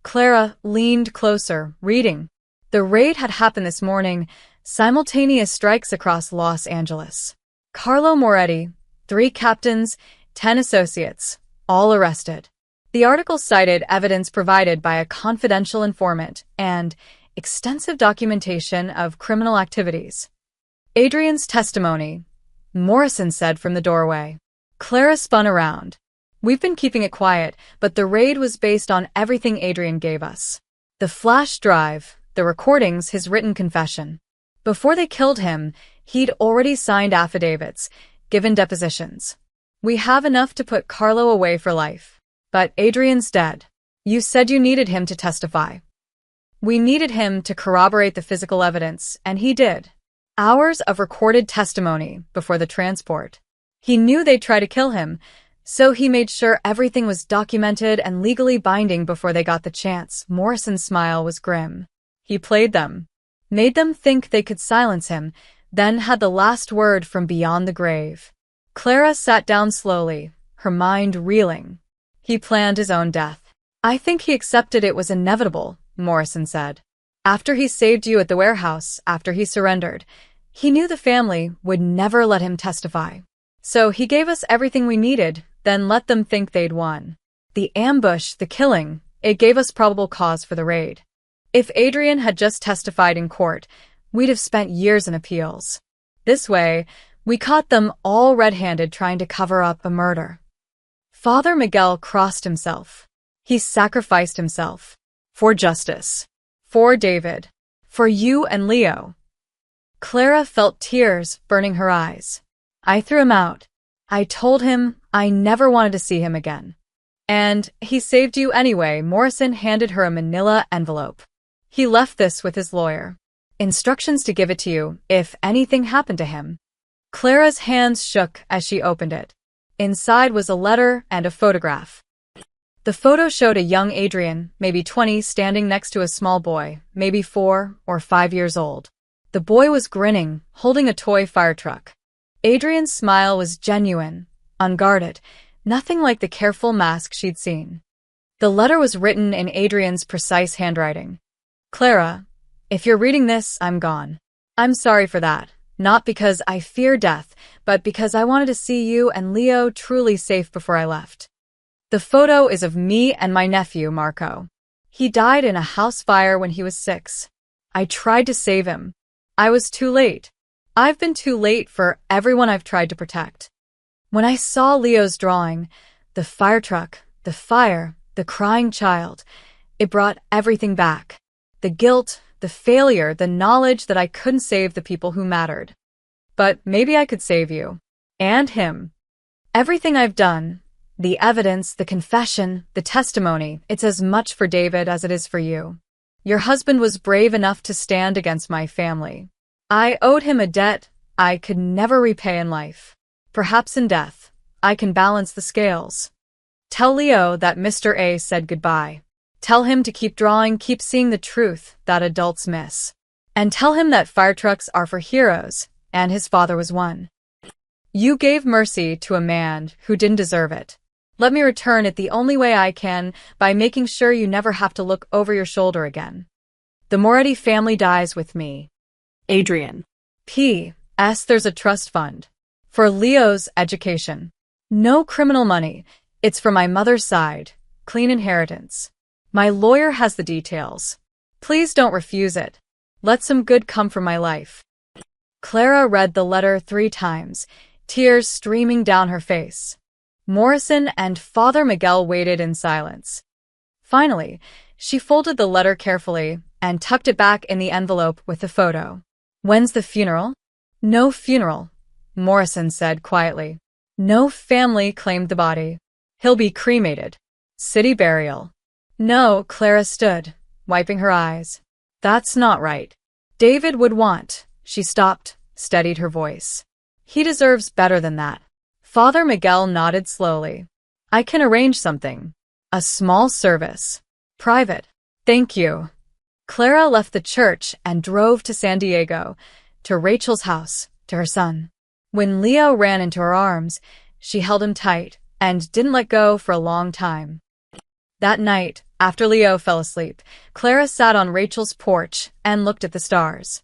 Clara leaned closer, reading. The raid had happened this morning, simultaneous strikes across Los Angeles. Carlo Moretti, 3 captains, 10 associates, all arrested. The article cited evidence provided by a confidential informant and extensive documentation of criminal activities. "Adrian's testimony," Morrison said from the doorway. Clara spun around. "We've been keeping it quiet, but the raid was based on everything Adrian gave us. The flash drive, the recordings, his written confession. Before they killed him, he'd already signed affidavits, given depositions. We have enough to put Carlo away for life. But Adrian's dead. You said you needed him to testify. We needed him to corroborate the physical evidence, and he did. Hours of recorded testimony before the transport. He knew they'd try to kill him, so he made sure everything was documented and legally binding before they got the chance." Morrison's smile was grim. "He played them, made them think they could silence him, then had the last word from beyond the grave." Clara sat down slowly, her mind reeling. "He planned his own death." "I think he accepted it was inevitable," Morrison said. "After he saved you at the warehouse, after he surrendered, he knew the family would never let him testify. So he gave us everything we needed, then let them think they'd won. The ambush, the killing, it gave us probable cause for the raid. If Adrian had just testified in court, we'd have spent years in appeals. This way, we caught them all red-handed trying to cover up a murder." Father Miguel crossed himself. He sacrificed himself. For justice. For David. For you and Leo. Clara felt tears burning her eyes. "I threw him out. I told him I never wanted to see him again. And he saved you anyway." Morrison handed her a manila envelope. "He left this with his lawyer. Instructions to give it to you if anything happened to him." Clara's hands shook as she opened it. Inside was a letter and a photograph. The photo showed a young Adrian, maybe 20, standing next to a small boy, maybe 4 or 5 years old. The boy was grinning, holding a toy fire truck. Adrian's smile was genuine, unguarded, nothing like the careful mask she'd seen. The letter was written in Adrian's precise handwriting. "Clara, if you're reading this, I'm gone. I'm sorry for that, not because I fear death, but because I wanted to see you and Leo truly safe before I left. The photo is of me and my nephew, Marco. He died in a house fire when he was 6. I tried to save him. I was too late. I've been too late for everyone I've tried to protect. When I saw Leo's drawing, the fire truck, the fire, the crying child, it brought everything back. The guilt, the failure, the knowledge that I couldn't save the people who mattered. But maybe I could save you. And him. Everything I've done, the evidence, the confession, the testimony, it's as much for David as it is for you. Your husband was brave enough to stand against my family. I owed him a debt I could never repay in life. Perhaps in death, I can balance the scales. Tell Leo that Mr. A said goodbye. Tell him to keep drawing, keep seeing the truth that adults miss. And tell him that fire trucks are for heroes, and his father was one. You gave mercy to a man who didn't deserve it. Let me return it the only way I can, by making sure you never have to look over your shoulder again. The Moretti family dies with me. Adrian. P.S. There's a trust fund for Leo's education. No criminal money. It's for my mother's side. Clean inheritance. My lawyer has the details. Please don't refuse it. Let some good come from my life. Clara read the letter 3 times, tears streaming down her face. Morrison and Father Miguel waited in silence. Finally, she folded the letter carefully and tucked it back in the envelope with the photo. When's the funeral? No funeral, Morrison said quietly. No family claimed the body. He'll be cremated. City burial. No, Clara stood, wiping her eyes. That's not right. David would want. She stopped, steadied her voice. He deserves better than that. Father Miguel nodded slowly. I can arrange something. A small service. Private. Thank you. Clara left the church and drove to San Diego, to Rachel's house, to her son. When Leo ran into her arms, she held him tight and didn't let go for a long time. That night, after Leo fell asleep, Clara sat on Rachel's porch and looked at the stars.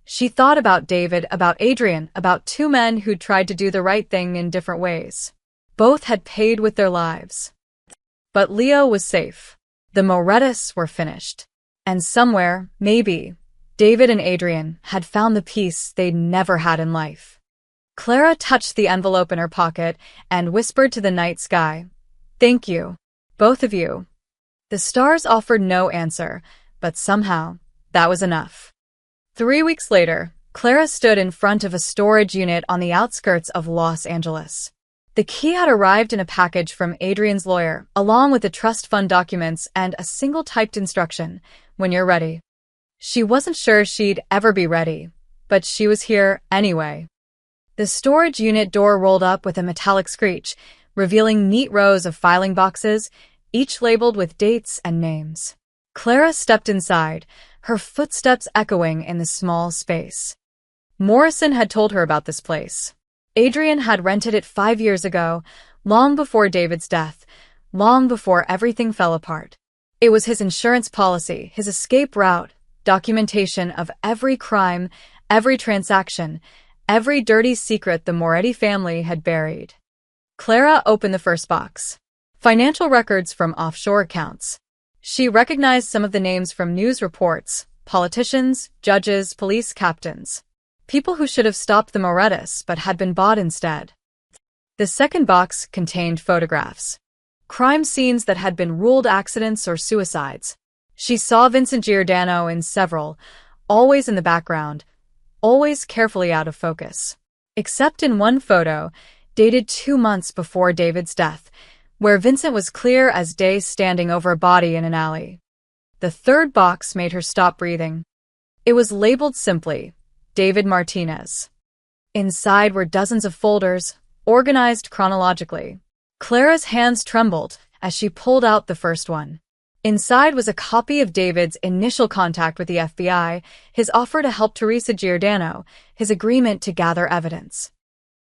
She thought about David, about Adrian, about 2 men who'd tried to do the right thing in different ways. Both had paid with their lives. But Leo was safe. The Morettis were finished. And somewhere, maybe, David and Adrian had found the peace they'd never had in life. Clara touched the envelope in her pocket and whispered to the night sky, "Thank you, both of you." The stars offered no answer, but somehow, that was enough. 3 weeks later, Clara stood in front of a storage unit on the outskirts of Los Angeles. The key had arrived in a package from Adrian's lawyer, along with the trust fund documents and a single typed instruction, "When you're ready." She wasn't sure she'd ever be ready, but she was here anyway. The storage unit door rolled up with a metallic screech, revealing neat rows of filing boxes, each labeled with dates and names. Clara stepped inside, her footsteps echoing in the small space. Morrison had told her about this place. Adrian had rented it 5 years ago, long before David's death, long before everything fell apart. It was his insurance policy, his escape route, documentation of every crime, every transaction, every dirty secret the Moretti family had buried. Clara opened the first box. Financial records from offshore accounts. She recognized some of the names from news reports, politicians, judges, police captains. People who should have stopped the Morettis but had been bought instead. The second box contained photographs. Crime scenes that had been ruled accidents or suicides. She saw Vincent Giordano in several, always in the background, always carefully out of focus. Except in one photo, dated 2 months before David's death, where Vincent was clear as day standing over a body in an alley. The third box made her stop breathing. It was labeled simply, David Martinez. Inside were dozens of folders, organized chronologically. Clara's hands trembled as she pulled out the first one. Inside was a copy of David's initial contact with the FBI, his offer to help Teresa Giordano, his agreement to gather evidence.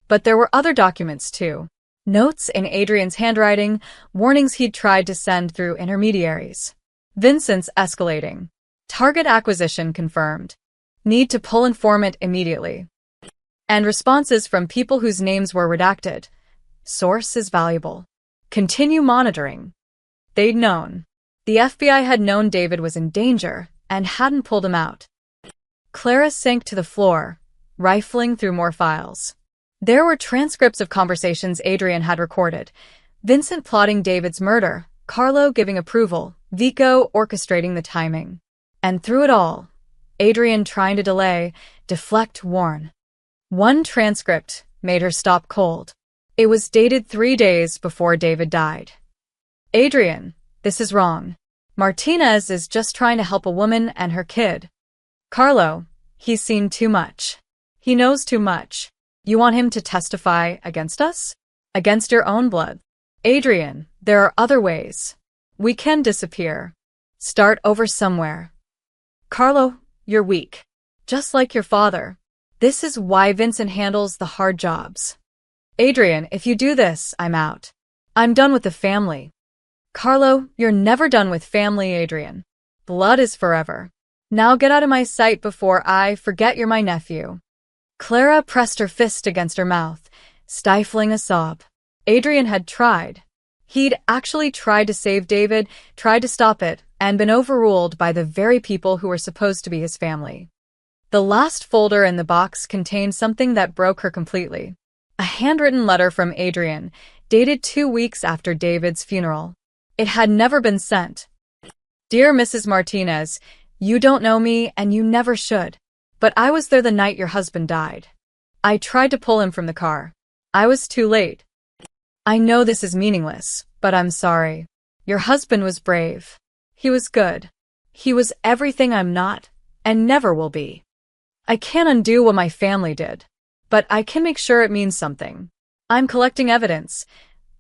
But there were other documents too. Notes in Adrian's handwriting, warnings he'd tried to send through intermediaries. Vincent's escalating. Target acquisition confirmed. Need to pull informant immediately. And responses from people whose names were redacted. Source is valuable. Continue monitoring. They'd known. The FBI had known David was in danger and hadn't pulled him out. Clara sank to the floor, rifling through more files. There were transcripts of conversations Adrian had recorded. Vincent plotting David's murder, Carlo giving approval, Vico orchestrating the timing. And through it all, Adrian trying to delay, deflect, warn. One transcript made her stop cold. It was dated 3 days before David died. Adrian, this is wrong. Martinez is just trying to help a woman and her kid. Carlo, he's seen too much. He knows too much. You want him to testify against us? Against your own blood? Adrian, there are other ways. We can disappear. Start over somewhere. Carlo, you're weak. Just like your father. This is why Vincent handles the hard jobs. Adrian, if you do this, I'm out. I'm done with the family. Carlo, you're never done with family, Adrian. Blood is forever. Now get out of my sight before I forget you're my nephew. Clara pressed her fist against her mouth, stifling a sob. Adrian had tried. He'd actually tried to save David, tried to stop it, and been overruled by the very people who were supposed to be his family. The last folder in the box contained something that broke her completely. A handwritten letter from Adrian, dated 2 weeks after David's funeral. It had never been sent. Dear Mrs. Martinez, you don't know me and you never should. But I was there the night your husband died. I tried to pull him from the car. I was too late. I know this is meaningless, but I'm sorry. Your husband was brave. He was good. He was everything I'm not, and never will be. I can't undo what my family did, but I can make sure it means something. I'm collecting evidence.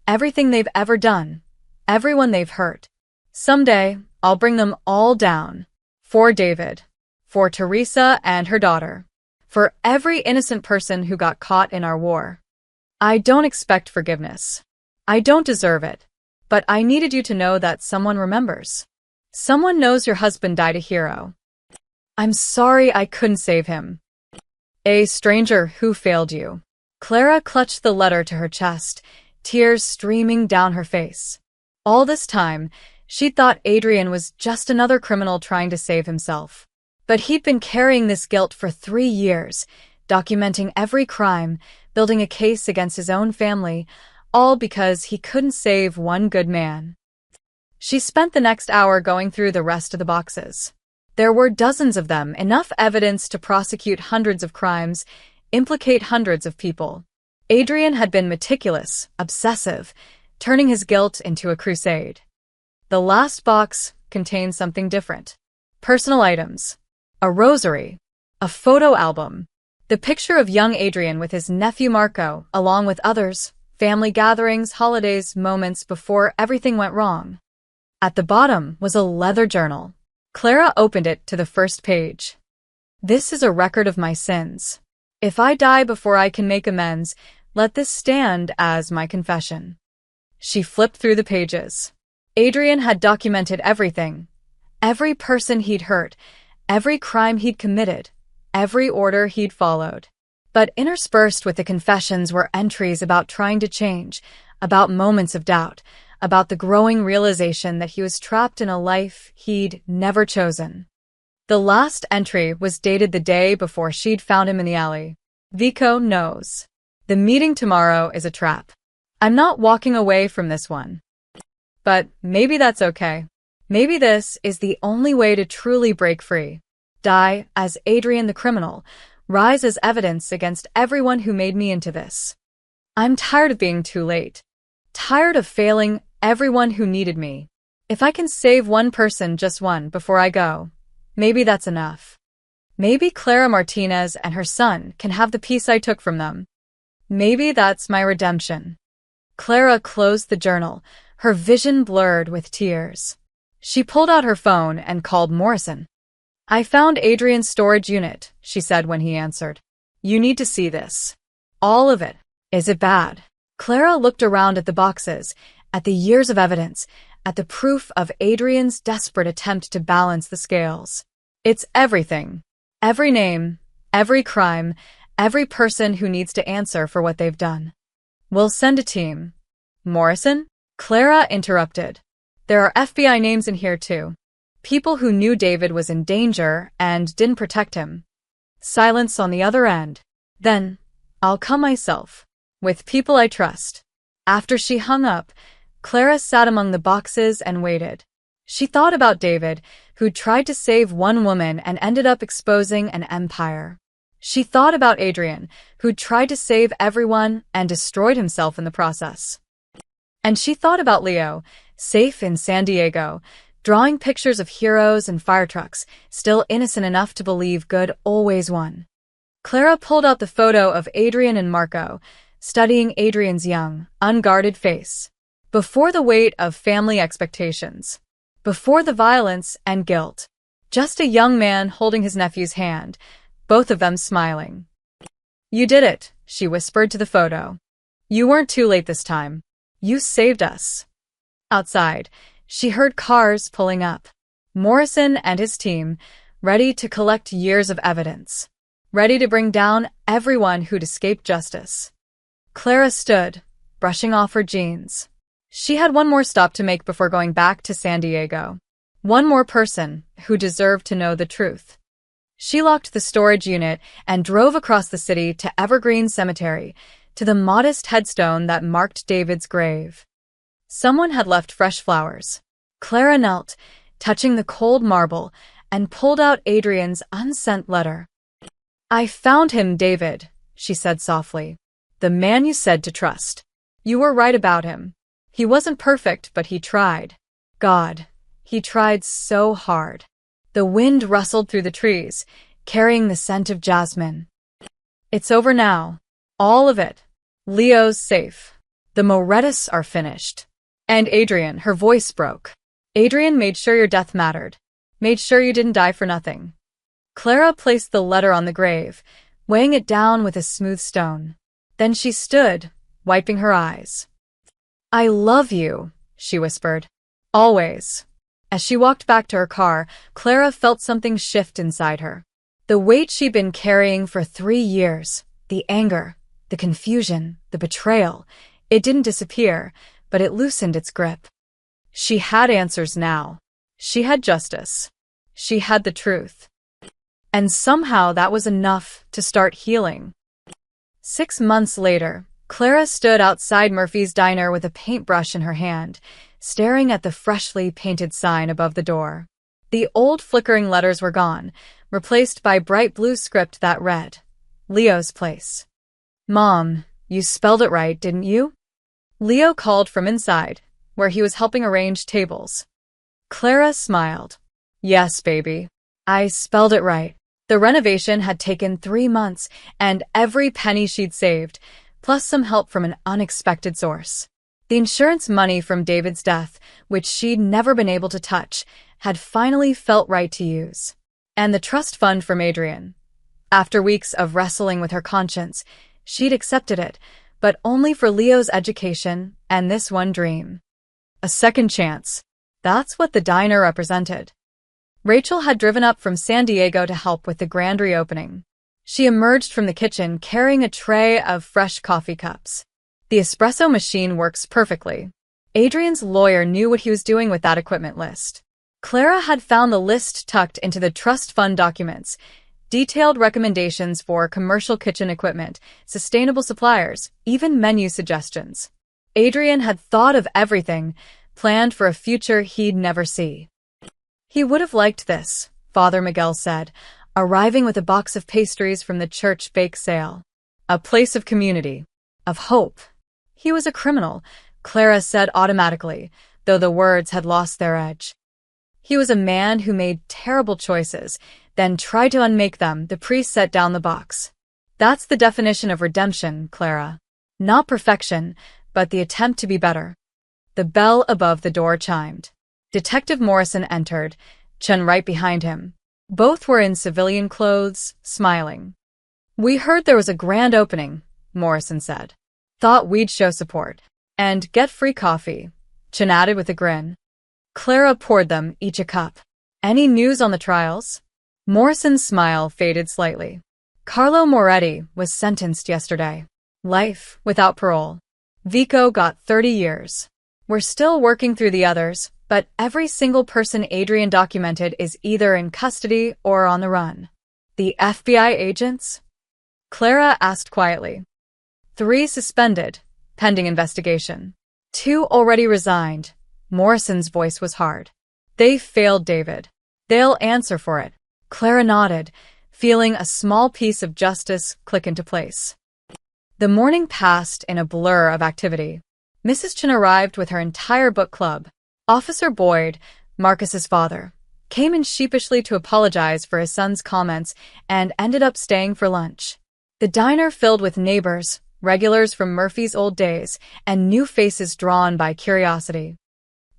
Everything they've ever done. Everyone they've hurt. Someday, I'll bring them all down. For David. For Teresa and her daughter. For every innocent person who got caught in our war. I don't expect forgiveness. I don't deserve it. But I needed you to know that someone remembers. Someone knows your husband died a hero. I'm sorry I couldn't save him. A stranger who failed you. Clara clutched the letter to her chest, tears streaming down her face. All this time, she'd thought Adrian was just another criminal trying to save himself. But he'd been carrying this guilt for 3 years, documenting every crime, building a case against his own family, all because he couldn't save one good man. She spent the next hour going through the rest of the boxes. There were dozens of them, enough evidence to prosecute hundreds of crimes, implicate hundreds of people. Adrian had been meticulous, obsessive, turning his guilt into a crusade. The last box contained something different. Personal items. A rosary. A photo album. The picture of young Adrian with his nephew Marco, along with others, family gatherings, holidays, moments before everything went wrong. At the bottom was a leather journal. Clara opened it to the first page. This is a record of my sins. If I die before I can make amends, let this stand as my confession. She flipped through the pages. Adrian had documented everything. Every person he'd hurt, every crime he'd committed, every order he'd followed. But interspersed with the confessions were entries about trying to change, about moments of doubt, about the growing realization that he was trapped in a life he'd never chosen. The last entry was dated the day before she'd found him in the alley. Vico knows. The meeting tomorrow is a trap. I'm not walking away from this one. But maybe that's okay. Maybe this is the only way to truly break free. Die as Adrian the criminal. Rise as evidence against everyone who made me into this. I'm tired of being too late. Tired of failing everyone who needed me. If I can save one person, just one, before I go, maybe that's enough. Maybe Clara Martinez and her son can have the peace I took from them. Maybe that's my redemption. Clara closed the journal, her vision blurred with tears. She pulled out her phone and called Morrison. I found Adrian's storage unit, she said when he answered. You need to see this. All of it. Is it bad? Clara looked around at the boxes, at the years of evidence, at the proof of Adrian's desperate attempt to balance the scales. It's everything. Every name, every crime, every person who needs to answer for what they've done. We'll send a team. Morrison? Clara interrupted. There are FBI names in here too. People who knew David was in danger and didn't protect him. Silence on the other end. Then, I'll come myself. With people I trust. After she hung up, Clara sat among the boxes and waited. She thought about David, who'd tried to save one woman and ended up exposing an empire. She thought about Adrian, who'd tried to save everyone and destroyed himself in the process. And she thought about Leo, safe in San Diego, drawing pictures of heroes and fire trucks, still innocent enough to believe good always won. Clara pulled out the photo of Adrian and Marco, studying Adrian's young, unguarded face. Before the weight of family expectations. Before the violence and guilt, just a young man holding his nephew's hand, both of them smiling. "You did it," she whispered to the photo. "You weren't too late this time. You saved us." Outside, she heard cars pulling up. Morrison and his team, ready to collect years of evidence, ready to bring down everyone who'd escaped justice. Clara stood, brushing off her jeans. She had one more stop to make before going back to San Diego. One more person who deserved to know the truth. She locked the storage unit and drove across the city to Evergreen Cemetery, to the modest headstone that marked David's grave. Someone had left fresh flowers. Clara knelt, touching the cold marble, and pulled out Adrian's unsent letter. "I found him, David," she said softly. "The man you said to trust. You were right about him. He wasn't perfect, but he tried. God, he tried so hard." The wind rustled through the trees, carrying the scent of jasmine. "It's over now. All of it. Leo's safe. The Morettas are finished. And Adrian," her voice broke. "Adrian made sure your death mattered. Made sure you didn't die for nothing." Clara placed the letter on the grave, weighing it down with a smooth stone. Then she stood, wiping her eyes. "I love you," she whispered. "Always." As she walked back to her car, Clara felt something shift inside her. The weight she'd been carrying for 3 years, the anger, the confusion, the betrayal, it didn't disappear, but it loosened its grip. She had answers now. She had justice. She had the truth. And somehow that was enough to start healing. 6 months later, Clara stood outside Murphy's diner with a paintbrush in her hand, staring at the freshly painted sign above the door. The old flickering letters were gone, replaced by bright blue script that read, "Leo's place." "Mom, you spelled it right, didn't you?" Leo called from inside, where he was helping arrange tables. Clara smiled. "Yes, baby. I spelled it right." The renovation had taken 3 months, and every penny she'd saved, plus some help from an unexpected source. The insurance money from David's death, which she'd never been able to touch, had finally felt right to use. And the trust fund from Adrian. After weeks of wrestling with her conscience, she'd accepted it, but only for Leo's education and this one dream. A second chance. That's what the diner represented. Rachel had driven up from San Diego to help with the grand reopening. She emerged from the kitchen carrying a tray of fresh coffee cups. The espresso machine works perfectly. Adrian's lawyer knew what he was doing with that equipment list. Clara had found the list tucked into the trust fund documents, detailed recommendations for commercial kitchen equipment, sustainable suppliers, even menu suggestions. Adrian had thought of everything, planned for a future he'd never see. He would have liked this, Father Miguel said, arriving with a box of pastries from the church bake sale. A place of community, of hope. He was a criminal, Clara said automatically, though the words had lost their edge. He was a man who made terrible choices, then tried to unmake them. The priest set down the box. That's the definition of redemption, Clara. Not perfection, but the attempt to be better. The bell above the door chimed. Detective Morrison entered, Chen right behind him. Both were in civilian clothes, smiling. "We heard there was a grand opening," Morrison said. "Thought we'd show support. And get free coffee," Chen added with a grin. Clara poured them each a cup. "Any news on the trials?" Morrison's smile faded slightly. "Carlo Moretti was sentenced yesterday. Life without parole. Vico got 30 years. We're still working through the others, but every single person Adrian documented is either in custody or on the run." "The FBI agents?" Clara asked quietly. 3 suspended, pending investigation. 2 already resigned. Morrison's voice was hard. "They failed David. They'll answer for it." Clara nodded, feeling a small piece of justice click into place. The morning passed in a blur of activity. Mrs. Chen arrived with her entire book club. Officer Boyd, Marcus's father, came in sheepishly to apologize for his son's comments and ended up staying for lunch. The diner filled with neighbors, regulars from Murphy's old days, and new faces drawn by curiosity.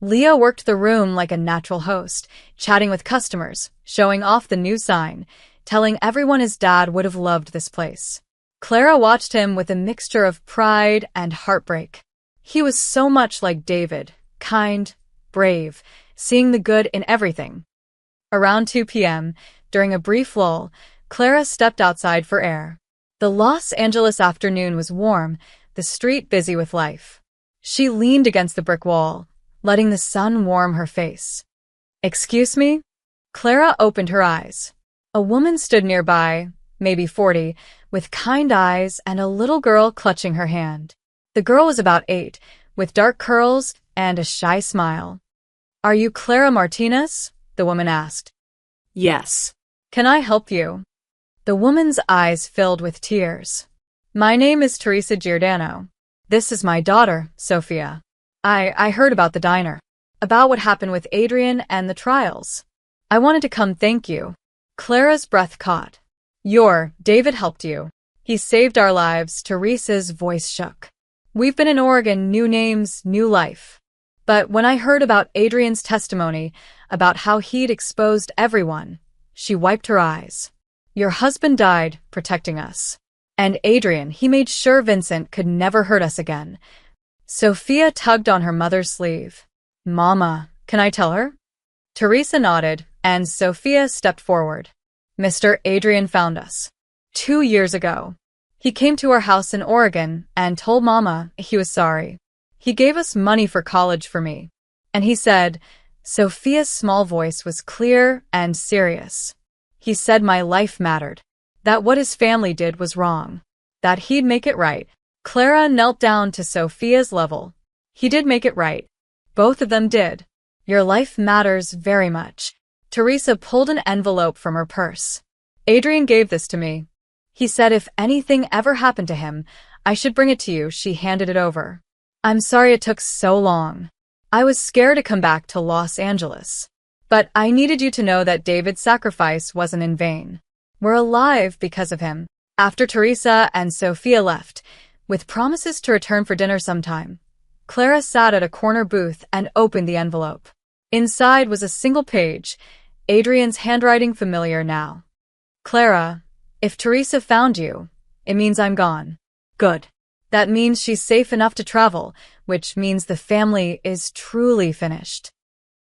Leo worked the room like a natural host, chatting with customers, showing off the new sign, telling everyone his dad would have loved this place. Clara watched him with a mixture of pride and heartbreak. He was so much like David, kind, brave, seeing the good in everything. Around 2 p.m., during a brief lull, Clara stepped outside for air. The Los Angeles afternoon was warm, the street busy with life. She leaned against the brick wall, letting the sun warm her face. "Excuse me?" Clara opened her eyes. A woman stood nearby, maybe 40, with kind eyes and a little girl clutching her hand. The girl was about 8, with dark curls and a shy smile. "Are you Clara Martinez?" the woman asked. Yes. "Can I help you?" The woman's eyes filled with tears. "My name is Teresa Giordano. This is my daughter, Sophia. I heard about the diner, about what happened with Adrian and the trials. I wanted to come thank you." Clara's breath caught. David helped you. He saved our lives." Teresa's voice shook. "We've been in Oregon, new names, new life. But when I heard about Adrian's testimony, about how he'd exposed everyone," she wiped her eyes. "Your husband died protecting us. And Adrian, he made sure Vincent could never hurt us again." Sophia tugged on her mother's sleeve. "Mama, can I tell her?" Teresa nodded, and Sophia stepped forward. "Mr. Adrian found us 2 years ago. He came to our house in Oregon and told Mama he was sorry. He gave us money for college for me. And he said," Sophia's small voice was clear and serious, "he said my life mattered, that what his family did was wrong, that he'd make it right." Clara knelt down to Sophia's level. "He did make it right. Both of them did. Your life matters very much." Teresa pulled an envelope from her purse. "Adrian gave this to me. He said if anything ever happened to him, I should bring it to you." She handed it over. "I'm sorry it took so long. I was scared to come back to Los Angeles. But I needed you to know that David's sacrifice wasn't in vain. We're alive because of him." After Teresa and Sophia left, with promises to return for dinner sometime, Clara sat at a corner booth and opened the envelope. Inside was a single page, Adrian's handwriting familiar now. "Clara, if Teresa found you, it means I'm gone." "Good. That means she's safe enough to travel, which means the family is truly finished.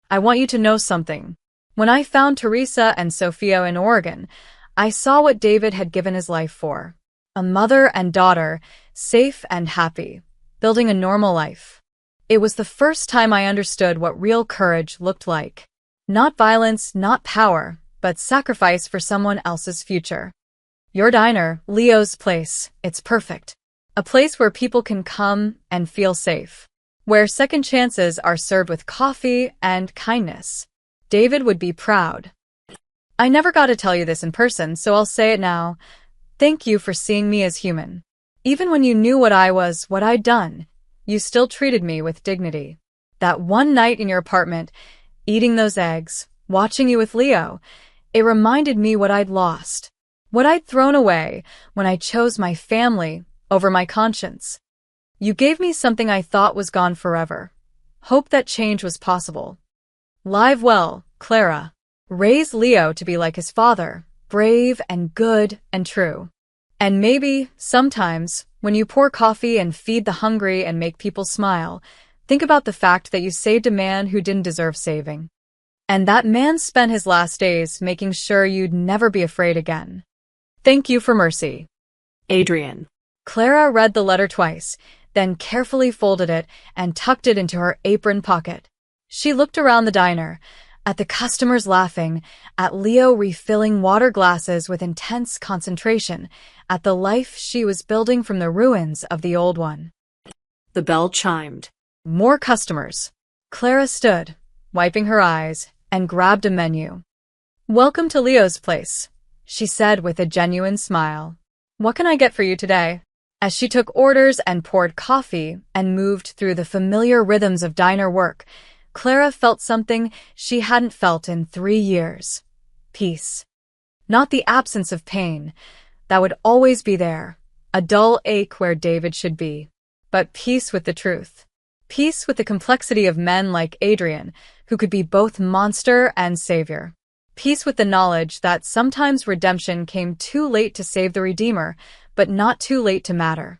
I want you to know something. When I found Teresa and Sophia in Oregon, I saw what David had given his life for. A mother and daughter, safe and happy, building a normal life. It was the first time I understood what real courage looked like. Not violence, not power, but sacrifice for someone else's future. Your diner, Leo's place, it's perfect. A place where people can come and feel safe. Where second chances are served with coffee and kindness. David would be proud. I never got to tell you this in person, so I'll say it now. Thank you for seeing me as human. Even when you knew what I was, what I'd done, you still treated me with dignity. That one night in your apartment, eating those eggs, watching you with Leo, it reminded me what I'd lost. What I'd thrown away when I chose my family over my conscience. You gave me something I thought was gone forever. Hope that change was possible. Live well, Clara. Raise Leo to be like his father, brave and good and true. And maybe, sometimes, when you pour coffee and feed the hungry and make people smile, think about the fact that you saved a man who didn't deserve saving. And that man spent his last days making sure you'd never be afraid again. Thank you for mercy. Adrian. Clara read the letter twice, then carefully folded it and tucked it into her apron pocket. She looked around the diner, at the customers laughing, at Leo refilling water glasses with intense concentration, at the life she was building from the ruins of the old one. The bell chimed. More customers. Clara stood, wiping her eyes, and grabbed a menu. "Welcome to Leo's place," she said with a genuine smile. "What can I get for you today?" As she took orders and poured coffee and moved through the familiar rhythms of diner work, Clara felt something she hadn't felt in 3 years. Peace. Not the absence of pain. That would always be there. A dull ache where David should be. But peace with the truth. Peace with the complexity of men like Adrian, who could be both monster and savior. Peace with the knowledge that sometimes redemption came too late to save the Redeemer, but not too late to matter.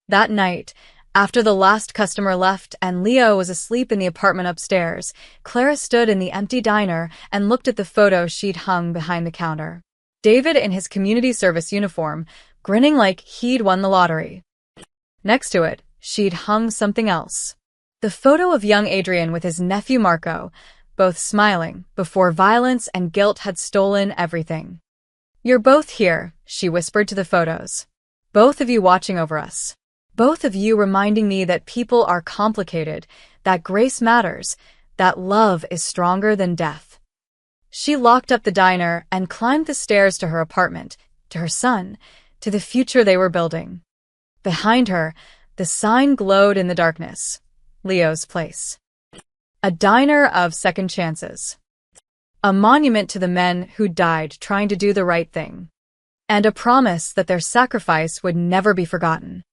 That night, after the last customer left and Leo was asleep in the apartment upstairs, Clara stood in the empty diner and looked at the photo she'd hung behind the counter. David in his community service uniform, grinning like he'd won the lottery. Next to it, she'd hung something else. The photo of young Adrian with his nephew Marco, both smiling, before violence and guilt had stolen everything. "You're both here," she whispered to the photos. "Both of you watching over us. Both of you reminding me that people are complicated, that grace matters, that love is stronger than death." She locked up the diner and climbed the stairs to her apartment, to her son, to the future they were building. Behind her, the sign glowed in the darkness. Leo's Place. A diner of second chances. A monument to the men who died trying to do the right thing. And a promise that their sacrifice would never be forgotten.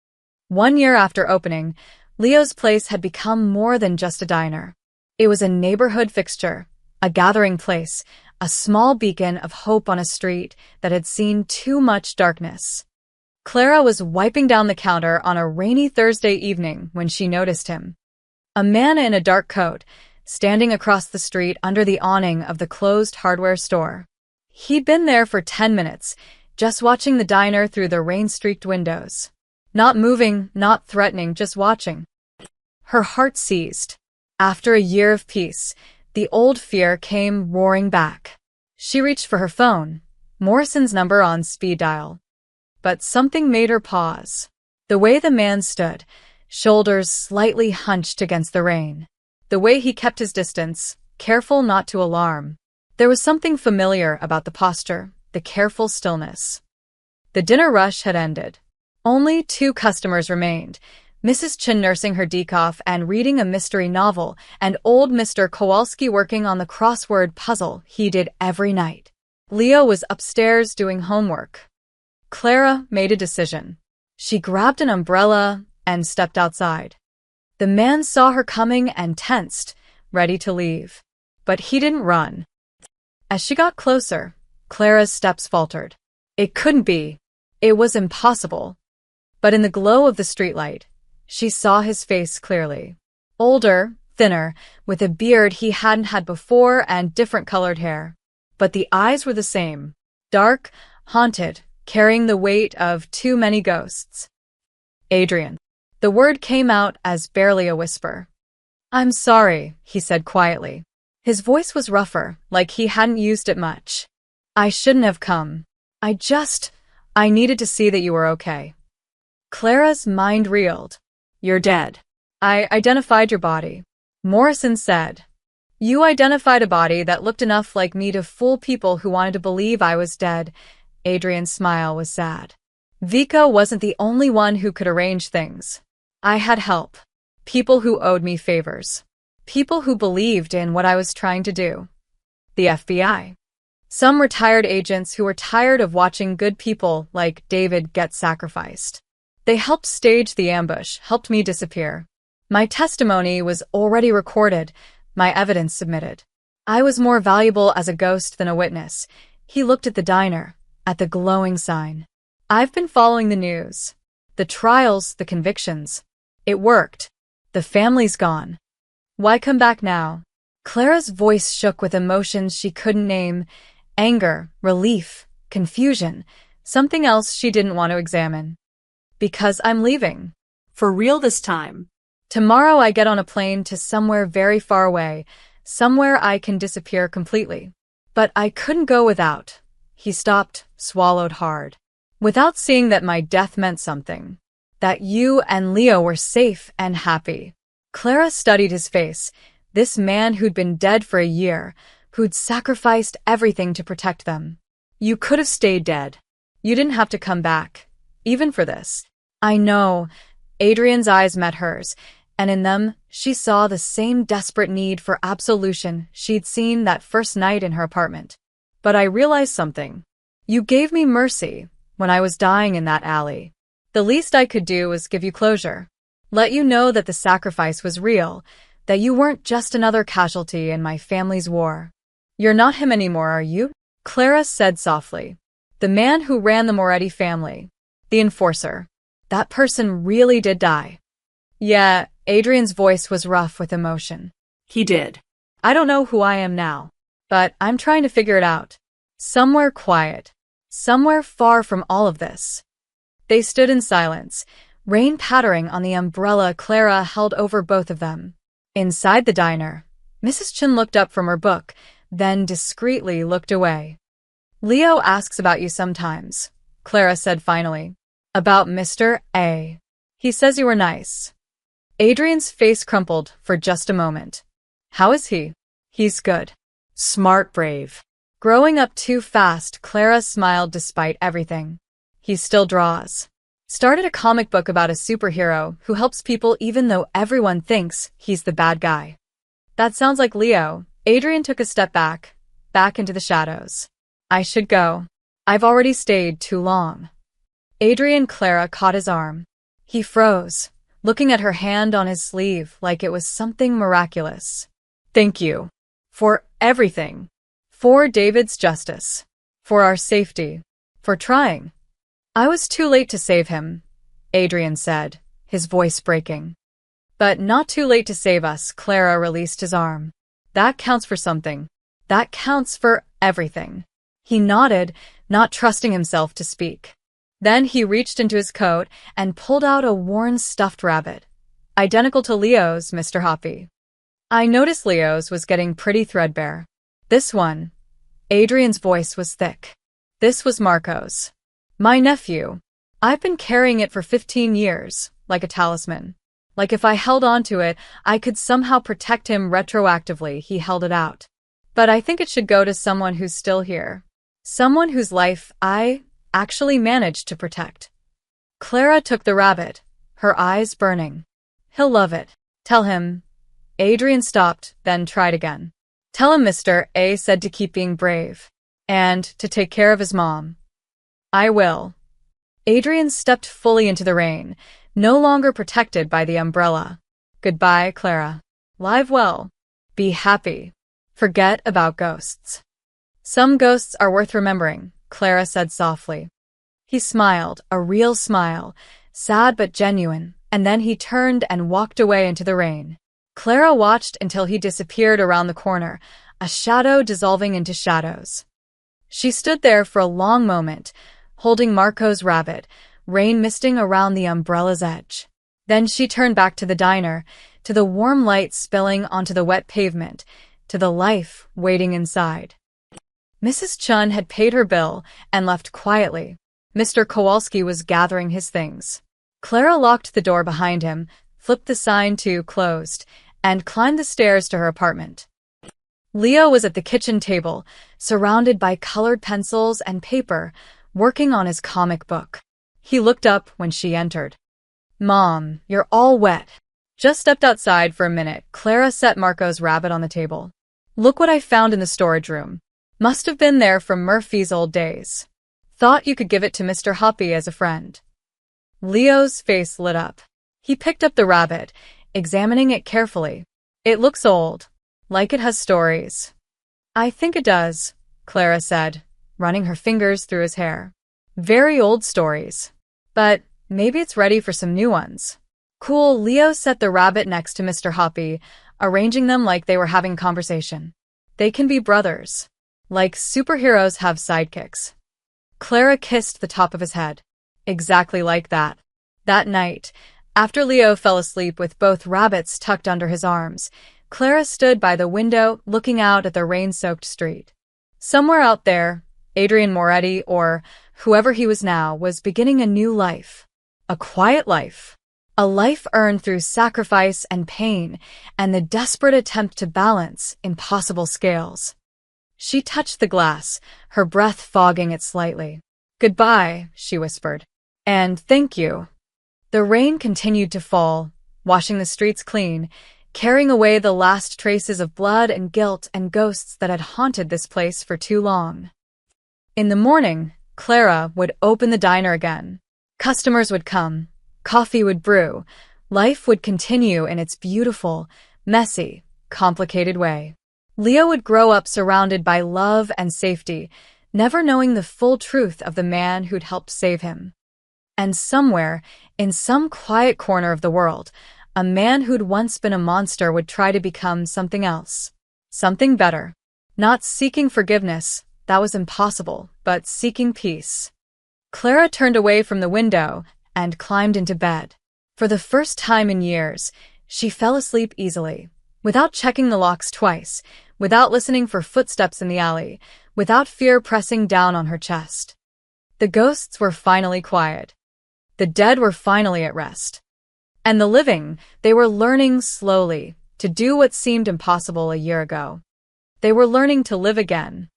1 year after opening, Leo's Place had become more than just a diner. It was a neighborhood fixture, a gathering place, a small beacon of hope on a street that had seen too much darkness. Clara was wiping down the counter on a rainy Thursday evening when she noticed him. A man in a dark coat, standing across the street under the awning of the closed hardware store. He'd been there for 10 minutes, just watching the diner through the rain-streaked windows. Not moving, not threatening, just watching. Her heart seized. After a year of peace, the old fear came roaring back. She reached for her phone, Morrison's number on speed dial. But something made her pause. The way the man stood, shoulders slightly hunched against the rain. The way he kept his distance, careful not to alarm. There was something familiar about the posture, the careful stillness. The dinner rush had ended. Only 2 customers remained, Mrs. Chin nursing her decaf and reading a mystery novel, and old Mr. Kowalski working on the crossword puzzle he did every night. Leo was upstairs doing homework. Clara made a decision. She grabbed an umbrella and stepped outside. The man saw her coming and tensed, ready to leave. But he didn't run. As she got closer, Clara's steps faltered. It couldn't be. It was impossible. But in the glow of the streetlight, she saw his face clearly. Older, thinner, with a beard he hadn't had before and different colored hair. But the eyes were the same. Dark, haunted, carrying the weight of too many ghosts. Adrian. The word came out as barely a whisper. "I'm sorry," he said quietly. His voice was rougher, like he hadn't used it much. "I shouldn't have come. I needed to see that you were okay." Clara's mind reeled. "You're dead." "I identified your body," Morrison said. "You identified a body that looked enough like me to fool people who wanted to believe I was dead." Adrian's smile was sad. "Vika wasn't the only one who could arrange things. I had help. People who owed me favors. People who believed in what I was trying to do. The FBI. Some retired agents who were tired of watching good people like David get sacrificed. They helped stage the ambush, helped me disappear. My testimony was already recorded, my evidence submitted. I was more valuable as a ghost than a witness." He looked at the diner, at the glowing sign. "I've been following the news. The trials, the convictions. It worked. The family's gone. Why come back now?" Clara's voice shook with emotions she couldn't name. Anger, relief, confusion, something else she didn't want to examine. "Because I'm leaving." For real this time. "Tomorrow I get on a plane to somewhere very far away, somewhere I can disappear completely. But I couldn't go without." He stopped, swallowed hard. "Without seeing that my death meant something. That you and Leo were safe and happy." Clara studied his face, this man who'd been dead for a year, who'd sacrificed everything to protect them. "You could have stayed dead. You didn't have to come back, even for this." "I know." Adrian's eyes met hers, and in them, she saw the same desperate need for absolution she'd seen that first night in her apartment. "But I realized something. You gave me mercy when I was dying in that alley. The least I could do was give you closure. Let you know that the sacrifice was real, that you weren't just another casualty in my family's war. You're not him anymore, are you? Clara said softly. The man who ran the Moretti family. The enforcer. That person really did die. Yeah, Adrian's voice was rough with emotion. He did. I don't know who I am now, but I'm trying to figure it out. Somewhere quiet. Somewhere far from all of this. They stood in silence, rain pattering on the umbrella Clara held over both of them. Inside the diner, Mrs. Chen looked up from her book, then discreetly looked away. Leo asks about you sometimes, Clara said finally. About Mr. A. He says you were nice. Adrian's face crumpled for just a moment. How is he? He's good. Smart, brave. Growing up too fast, Clara smiled despite everything. He still draws. Started a comic book about a superhero who helps people even though everyone thinks he's the bad guy. That sounds like Leo. Adrian took a step back into the shadows. I should go. I've already stayed too long. Clara caught his arm. He froze, looking at her hand on his sleeve like it was something miraculous. Thank you. For everything. For David's justice. For our safety. For trying. I was too late to save him, Adrian said, his voice breaking. But not too late to save us, Clara released his arm. That counts for something. That counts for everything. He nodded, not trusting himself to speak. Then he reached into his coat and pulled out a worn stuffed rabbit. Identical to Leo's, Mr. Hoppy. I noticed Leo's was getting pretty threadbare. This one. Adrian's voice was thick. This was Marco's. My nephew. I've been carrying it for 15 years, like a talisman. Like if I held on to it, I could somehow protect him retroactively. He held it out. But I think it should go to someone who's still here. Someone whose life I actually managed to protect. Clara took the rabbit, her eyes burning. He'll love it. Tell him. Adrian stopped, then tried again. Tell him Mr. A said to keep being brave. And to take care of his mom. I will. Adrian stepped fully into the rain, no longer protected by the umbrella. Goodbye, Clara. Live well. Be happy. Forget about ghosts. Some ghosts are worth remembering, Clara said softly. He smiled, a real smile, sad but genuine, and then he turned and walked away into the rain. Clara watched until he disappeared around the corner, a shadow dissolving into shadows. She stood there for a long moment, holding Marco's rabbit, rain misting around the umbrella's edge. Then she turned back to the diner, to the warm light spilling onto the wet pavement, to the life waiting inside. Mrs. Chun had paid her bill and left quietly. Mr. Kowalski was gathering his things. Clara locked the door behind him, flipped the sign to closed, and climbed the stairs to her apartment. Leo was at the kitchen table, surrounded by colored pencils and paper, working on his comic book. He looked up when she entered. Mom, you're all wet. Just stepped outside for a minute. Clara set Marco's rabbit on the table. Look what I found in the storage room. Must have been there from Murphy's old days. Thought you could give it to Mr. Hoppy as a friend. Leo's face lit up. He picked up the rabbit, examining it carefully. It looks old, like it has stories. I think it does, Clara said, running her fingers through his hair. Very old stories. But maybe it's ready for some new ones. Cool. Leo set the rabbit next to Mr. Hoppy, arranging them like they were having conversation. They can be brothers. Like superheroes have sidekicks. Clara kissed the top of his head. Exactly like that. That night, after Leo fell asleep with both rabbits tucked under his arms, Clara stood by the window looking out at the rain-soaked street. Somewhere out there, Adrian Moretti, or whoever he was now, was beginning a new life. A quiet life. A life earned through sacrifice and pain and the desperate attempt to balance impossible scales. She touched the glass, her breath fogging it slightly. Goodbye, she whispered. And thank you. The rain continued to fall, washing the streets clean, carrying away the last traces of blood and guilt and ghosts that had haunted this place for too long. In the morning, Clara would open the diner again. Customers would come. Coffee would brew. Life would continue in its beautiful, messy, complicated way. Leo would grow up surrounded by love and safety, never knowing the full truth of the man who'd helped save him. And somewhere, in some quiet corner of the world, a man who'd once been a monster would try to become something else. Something better. Not seeking forgiveness, that was impossible, but seeking peace. Clara turned away from the window and climbed into bed. For the first time in years, she fell asleep easily, without checking the locks twice, without listening for footsteps in the alley, without fear pressing down on her chest. The ghosts were finally quiet. The dead were finally at rest. And the living, they were learning slowly to do what seemed impossible a year ago. They were learning to live again.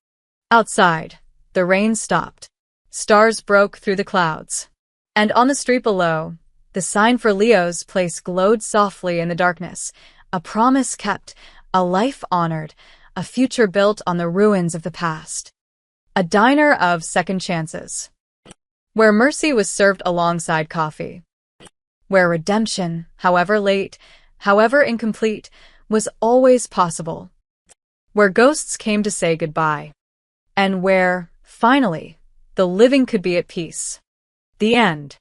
Outside, the rain stopped. Stars broke through the clouds. And on the street below, the sign for Leo's place glowed softly in the darkness, a promise kept, a life honored, a future built on the ruins of the past. A diner of second chances, where mercy was served alongside coffee, where redemption, however late, however incomplete, was always possible, where ghosts came to say goodbye, and where, finally, the living could be at peace. The end.